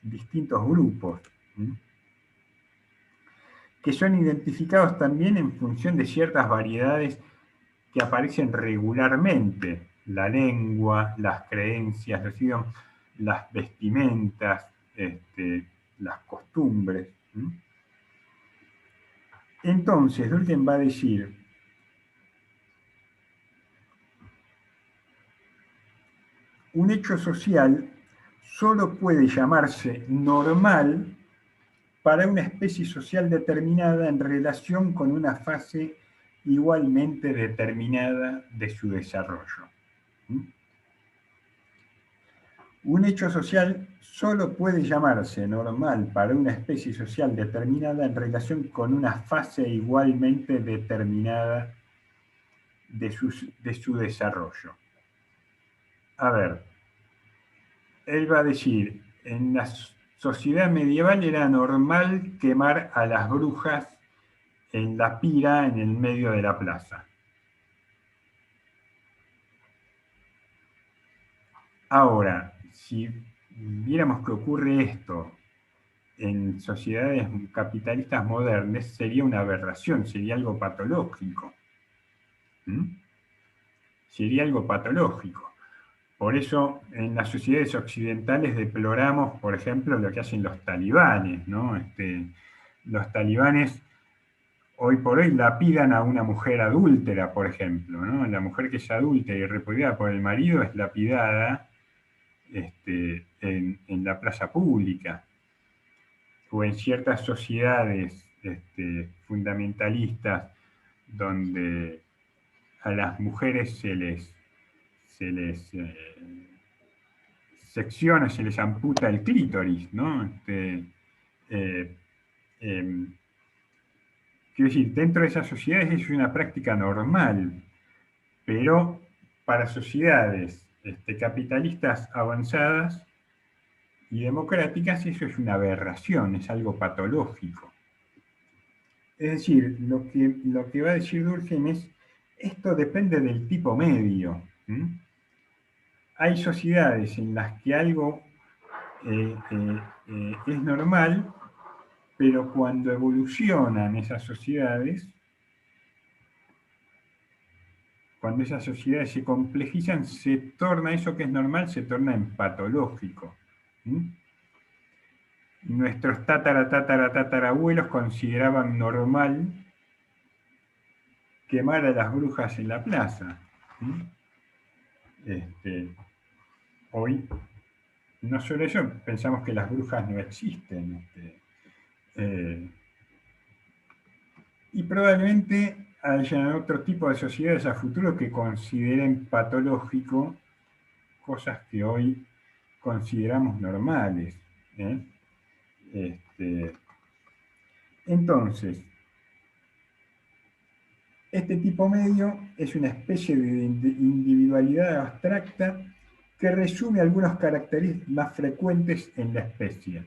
distintos grupos. Que son identificados también en función de ciertas variedades que aparecen regularmente. La lengua, las creencias, las vestimentas, las costumbres. Entonces, Durkheim va a decir, un hecho social solo puede llamarse normal para una especie social determinada en relación con una fase igualmente determinada de su desarrollo. Un hecho social solo puede llamarse normal para una especie social determinada en relación con una fase igualmente determinada de su desarrollo. A ver, él va a decir, en la sociedad medieval era normal quemar a las brujas en la pira en el medio de la plaza. Ahora, si viéramos que ocurre esto en sociedades capitalistas modernas, sería una aberración, sería algo patológico. Sería algo patológico. Por eso, en las sociedades occidentales deploramos, por ejemplo, lo que hacen los talibanes, ¿no? Los talibanes hoy por hoy lapidan a una mujer adúltera, por ejemplo, ¿no? La mujer que es adúltera y repudiada por el marido es lapidada en la plaza pública. O en ciertas sociedades fundamentalistas donde a las mujeres se les secciona, se les amputa el clítoris, ¿no? Quiero decir, dentro de esas sociedades es una práctica normal, pero para sociedades capitalistas avanzadas y democráticas eso es una aberración, es algo patológico. Es decir, lo que va a decir Durkheim es, esto depende del tipo medio. Hay sociedades en las que algo es normal, pero cuando evolucionan esas sociedades, cuando esas sociedades se complejizan, se torna eso que es normal, se torna en patológico. Nuestros tatarabuelos consideraban normal quemar a las brujas en la plaza. Hoy, no solo eso, pensamos que las brujas no existen. Y probablemente haya otro tipo de sociedades a futuro que consideren patológico cosas que hoy consideramos normales. Entonces, este tipo medio es una especie de individualidad abstracta que resume algunos caracteres más frecuentes en la especie,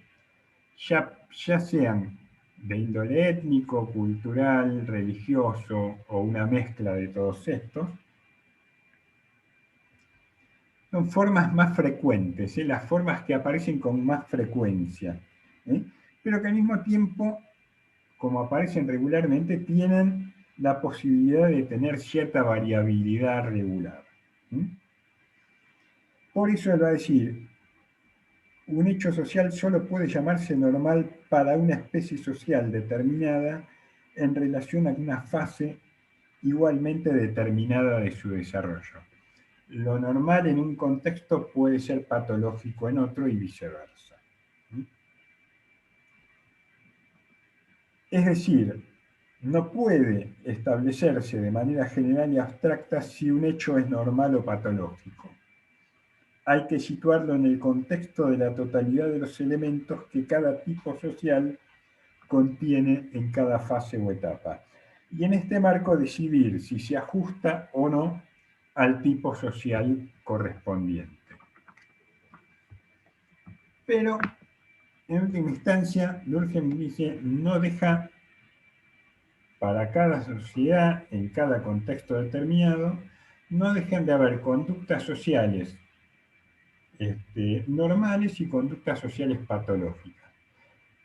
ya sean de índole étnico, cultural, religioso o una mezcla de todos estos. Son formas más frecuentes, las formas que aparecen con más frecuencia, pero que al mismo tiempo, como aparecen regularmente, tienen la posibilidad de tener cierta variabilidad regular. Por eso él va a decir, un hecho social solo puede llamarse normal para una especie social determinada en relación a una fase igualmente determinada de su desarrollo. Lo normal en un contexto puede ser patológico en otro y viceversa. Es decir, no puede establecerse de manera general y abstracta si un hecho es normal o patológico. Hay que situarlo en el contexto de la totalidad de los elementos que cada tipo social contiene en cada fase o etapa. Y en este marco decidir si se ajusta o no al tipo social correspondiente. Pero, en última instancia, Durkheim dice, no deja para cada sociedad, en cada contexto determinado, no dejan de haber conductas sociales normales y conductas sociales patológicas.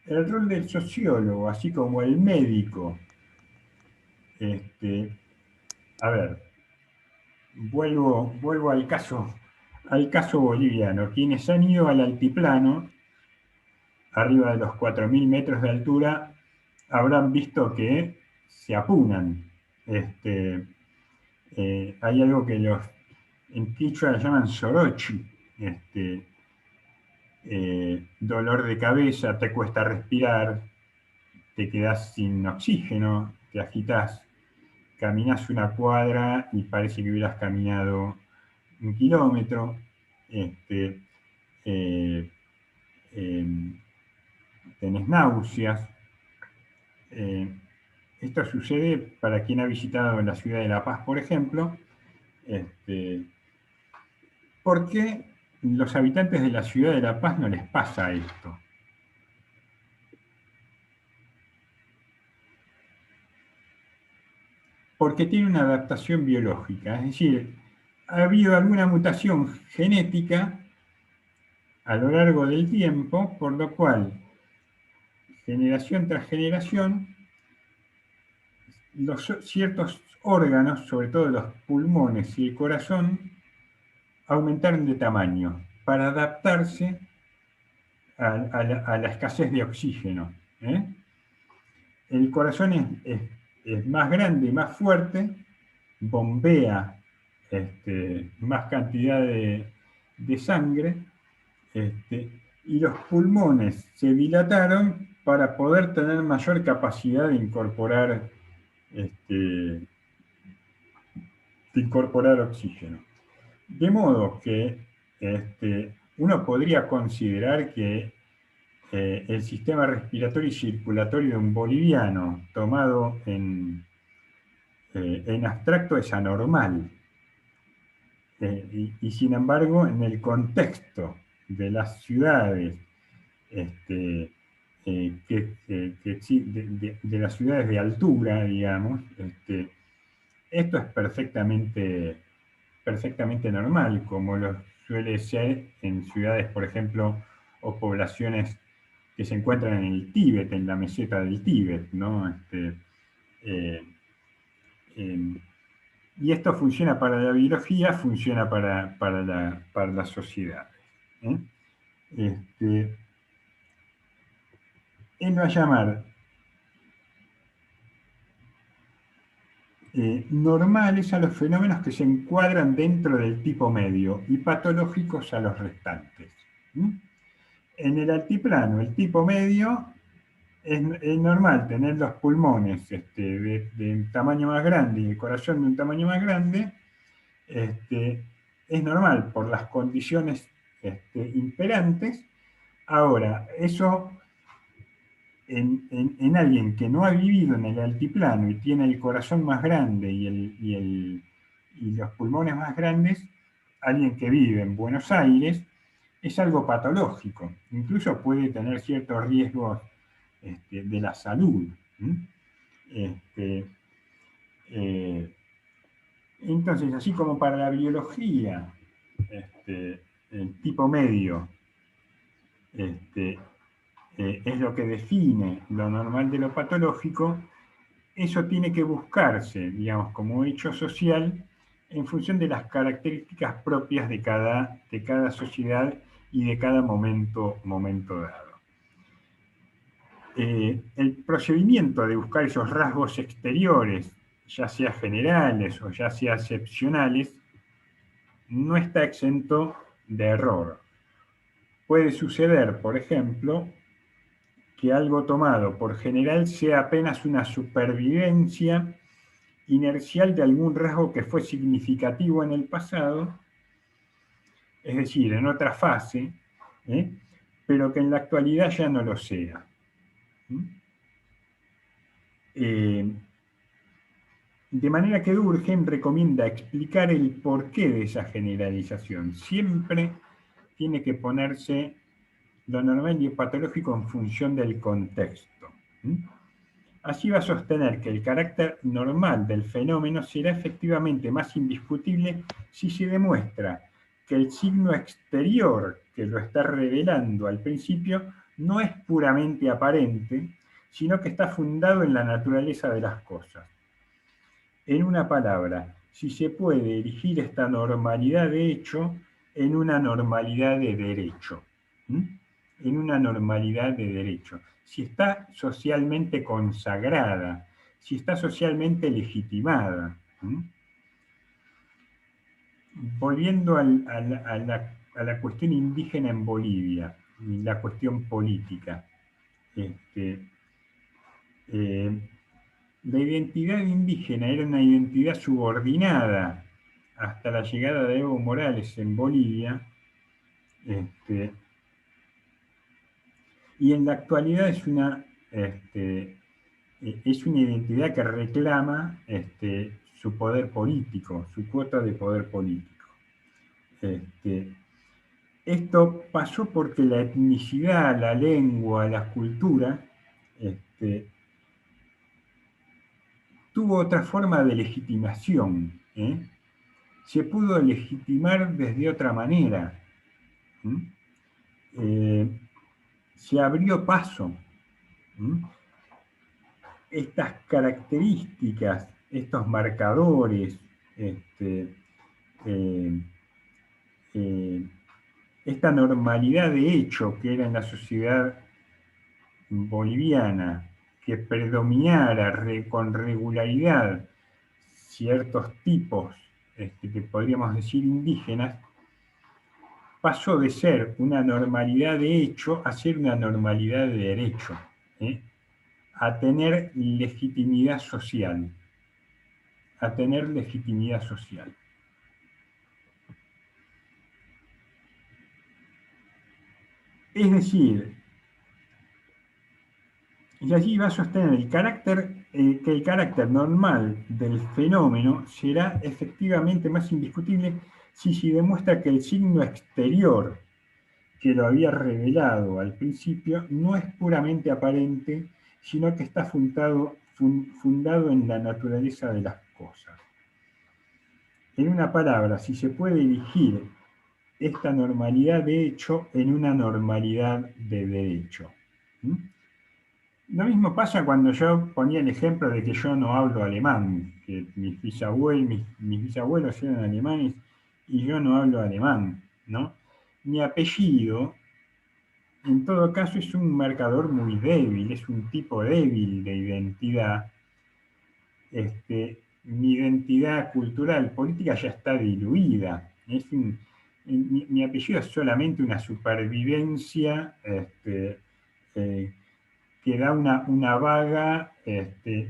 El rol del sociólogo, así como el médico, a ver, vuelvo al caso boliviano. Quienes han ido al altiplano, arriba de los 4.000 metros de altura, habrán visto que se apunan. Hay algo que en quichua llaman sorochi, dolor de cabeza, te cuesta respirar, te quedás sin oxígeno, te agitas, caminás una cuadra y parece que hubieras caminado 1 kilómetro. tenés náuseas. Esto sucede para quien ha visitado la ciudad de La Paz, por ejemplo, porque los habitantes de la ciudad de La Paz no les pasa esto. Porque tiene una adaptación biológica, es decir, ha habido alguna mutación genética a lo largo del tiempo, por lo cual, generación tras generación, ciertos órganos, sobre todo los pulmones y el corazón, aumentaron de tamaño para adaptarse a la escasez de oxígeno. El corazón es más grande y más fuerte, bombea más cantidad de sangre, y los pulmones se dilataron para poder tener mayor capacidad de incorporar oxígeno. De modo que uno podría considerar que el sistema respiratorio y circulatorio de un boliviano tomado en abstracto es anormal. Y sin embargo, en el contexto de las ciudades, de las ciudades de altura, digamos, esto es perfectamente normal, como lo suele ser en ciudades, por ejemplo, o poblaciones que se encuentran en el Tíbet, en la meseta del Tíbet, ¿no? Y esto funciona para la biología, funciona para la sociedad. Él va a llamar normales a los fenómenos que se encuadran dentro del tipo medio y patológicos a los restantes. En el altiplano, el tipo medio, es normal tener los pulmones de un tamaño más grande y el corazón de un tamaño más grande. Es normal por las condiciones imperantes. Ahora, eso en alguien que no ha vivido en el altiplano y tiene el corazón más grande y los pulmones más grandes, alguien que vive en Buenos Aires, es algo patológico. Incluso puede tener ciertos riesgos de la salud. Entonces, así como para la biología, el tipo medio es lo que define lo normal de lo patológico, eso tiene que buscarse, digamos, como hecho social en función de las características propias de cada sociedad y de cada momento dado. El procedimiento de buscar esos rasgos exteriores, ya sea generales o ya sea excepcionales, no está exento de error. Puede suceder, por ejemplo, que algo tomado por general sea apenas una supervivencia inercial de algún rasgo que fue significativo en el pasado, es decir, en otra fase, pero que en la actualidad ya no lo sea. De manera que Durkheim recomienda explicar el porqué de esa generalización. Siempre tiene que ponerse lo normal y patológico en función del contexto. Así va a sostener que el carácter normal del fenómeno será efectivamente más indiscutible si se demuestra que el signo exterior que lo está revelando al principio no es puramente aparente, sino que está fundado en la naturaleza de las cosas. En una palabra, si se puede erigir esta normalidad de hecho en una normalidad de derecho. En una normalidad de derecho. Si está socialmente consagrada, si está socialmente legitimada. Volviendo a la cuestión indígena en Bolivia, y la cuestión política. La identidad indígena era una identidad subordinada hasta la llegada de Evo Morales en Bolivia, Y en la actualidad es una identidad que reclama su poder político, su cuota de poder político. Esto pasó porque la etnicidad, la lengua, la cultura, tuvo otra forma de legitimación. Se pudo legitimar desde otra manera. Se abrió paso. Estas características, estos marcadores, esta normalidad de hecho que era en la sociedad boliviana, que predominara con regularidad ciertos tipos, que podríamos decir indígenas, pasó de ser una normalidad de hecho a ser una normalidad de derecho, a tener legitimidad social, a tener legitimidad social. Es decir, y allí va a sostener que el carácter normal del fenómeno será efectivamente más indiscutible si se demuestra que el signo exterior que lo había revelado al principio no es puramente aparente, sino que está fundado en la naturaleza de las cosas. En una palabra, si se puede erigir esta normalidad de hecho en una normalidad de derecho. Lo mismo pasa cuando yo ponía el ejemplo de que yo no hablo alemán, que mis bisabuelos eran alemanes y yo no hablo alemán, ¿no? Mi apellido, en todo caso, es un marcador muy débil, es un tipo débil de identidad. Mi identidad cultural, política ya está diluida. Mi apellido es solamente una supervivencia que da una vaga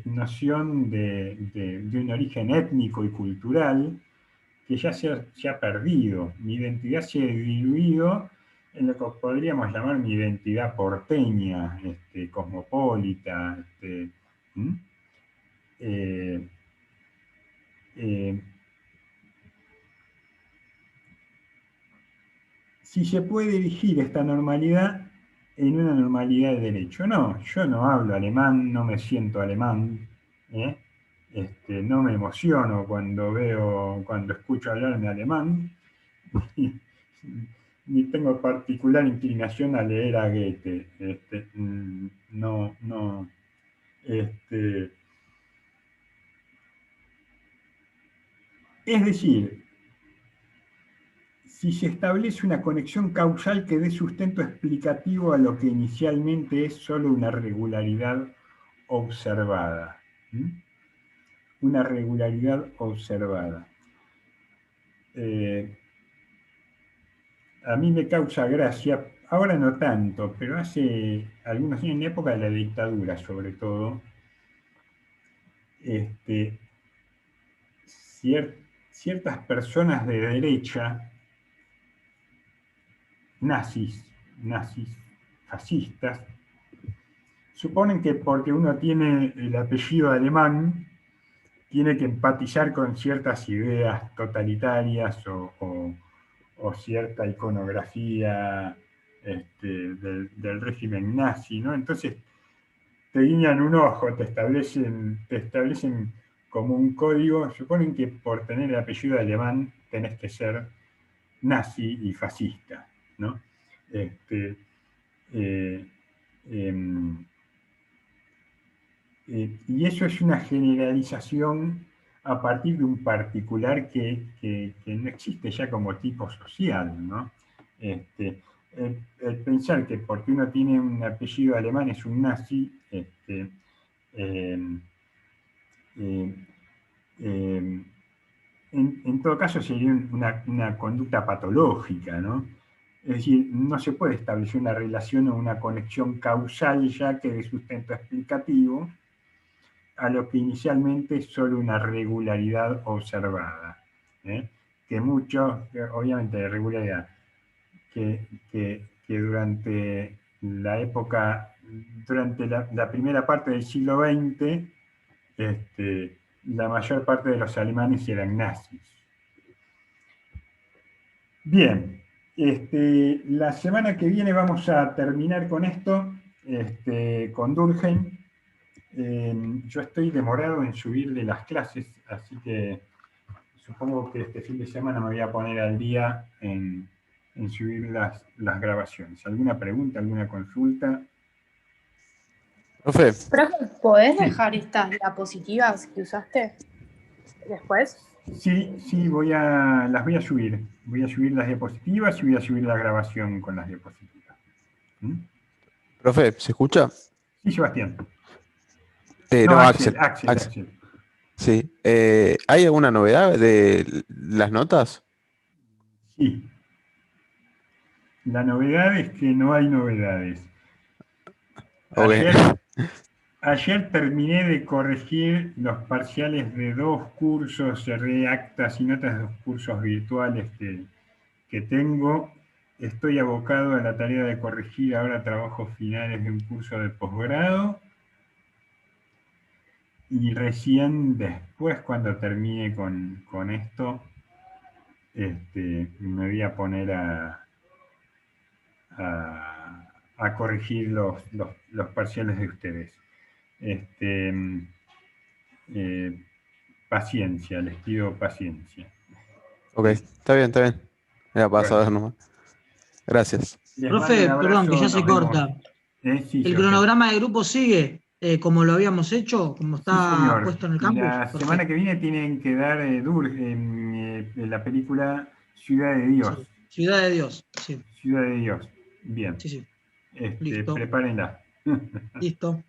noción de un origen étnico y cultural que ya se ha perdido. Mi identidad se ha diluido en lo que podríamos llamar mi identidad porteña, cosmopolita. Si se puede erigir esta normalidad en una normalidad de derecho. No, yo no hablo alemán, no me siento alemán, no me emociono cuando escucho hablarme alemán, ni tengo particular inclinación a leer a Goethe. No. Es decir, si se establece una conexión causal que dé sustento explicativo a lo que inicialmente es solo una regularidad observada. Una regularidad observada. A mí me causa gracia, ahora no tanto, pero hace algunos años, en la época de la dictadura sobre todo, ciertas personas de derecha, nazis, fascistas, suponen que porque uno tiene el apellido alemán, tiene que empatizar con ciertas ideas totalitarias o cierta iconografía del régimen nazi, ¿no? Entonces te guiñan un ojo, te establecen como un código, suponen que por tener el apellido alemán tenés que ser nazi y fascista, ¿no? Y eso es una generalización a partir de un particular que no existe ya como tipo social, ¿no? El pensar que porque uno tiene un apellido alemán es un nazi, en todo caso sería una conducta patológica, ¿no? Es decir, no se puede establecer una relación o una conexión causal ya que de sustento explicativo a lo que inicialmente es solo una regularidad observada. Que muchos, obviamente de regularidad, que durante la época, durante la primera parte del siglo XX, la mayor parte de los alemanes eran nazis. Bien, la semana que viene vamos a terminar con esto, con Durkheim. Yo estoy demorado en subirle las clases, así que supongo que este fin de semana me voy a poner al día en subir las grabaciones. ¿Alguna pregunta, alguna consulta? Profe, Profe, ¿podés Sí. dejar estas diapositivas que usaste después? Sí, las voy a subir. Voy a subir las diapositivas y voy a subir la grabación con las diapositivas. ¿Mm? profe, ¿se escucha? Sí, Sebastián. No, Axel. Sí. ¿Hay alguna novedad de las notas? Sí. La novedad es que no hay novedades. Ok. Ayer terminé de corregir los parciales de 2 cursos, cerré actas y notas de 2 cursos virtuales que tengo. Estoy abocado a la tarea de corregir ahora trabajos finales de un curso de posgrado. Y recién después, cuando termine con esto, me voy a poner a corregir los parciales de ustedes. Paciencia, les pido paciencia. Ok, está bien. Era para Bueno. saber nomás. Gracias. Les mando Profe, un abrazo, perdón, que ya nos se vemos. corta. Sí, ¿El yo cronograma de grupo sigue como lo habíamos hecho? ¿Como Sí, está señor. puesto en el campus? La Perfecto. semana que viene tienen que dar la película Ciudad de Dios. Sí. Ciudad de Dios, sí. Ciudad de Dios. Bien. Sí. Listo. Prepárenla. Listo.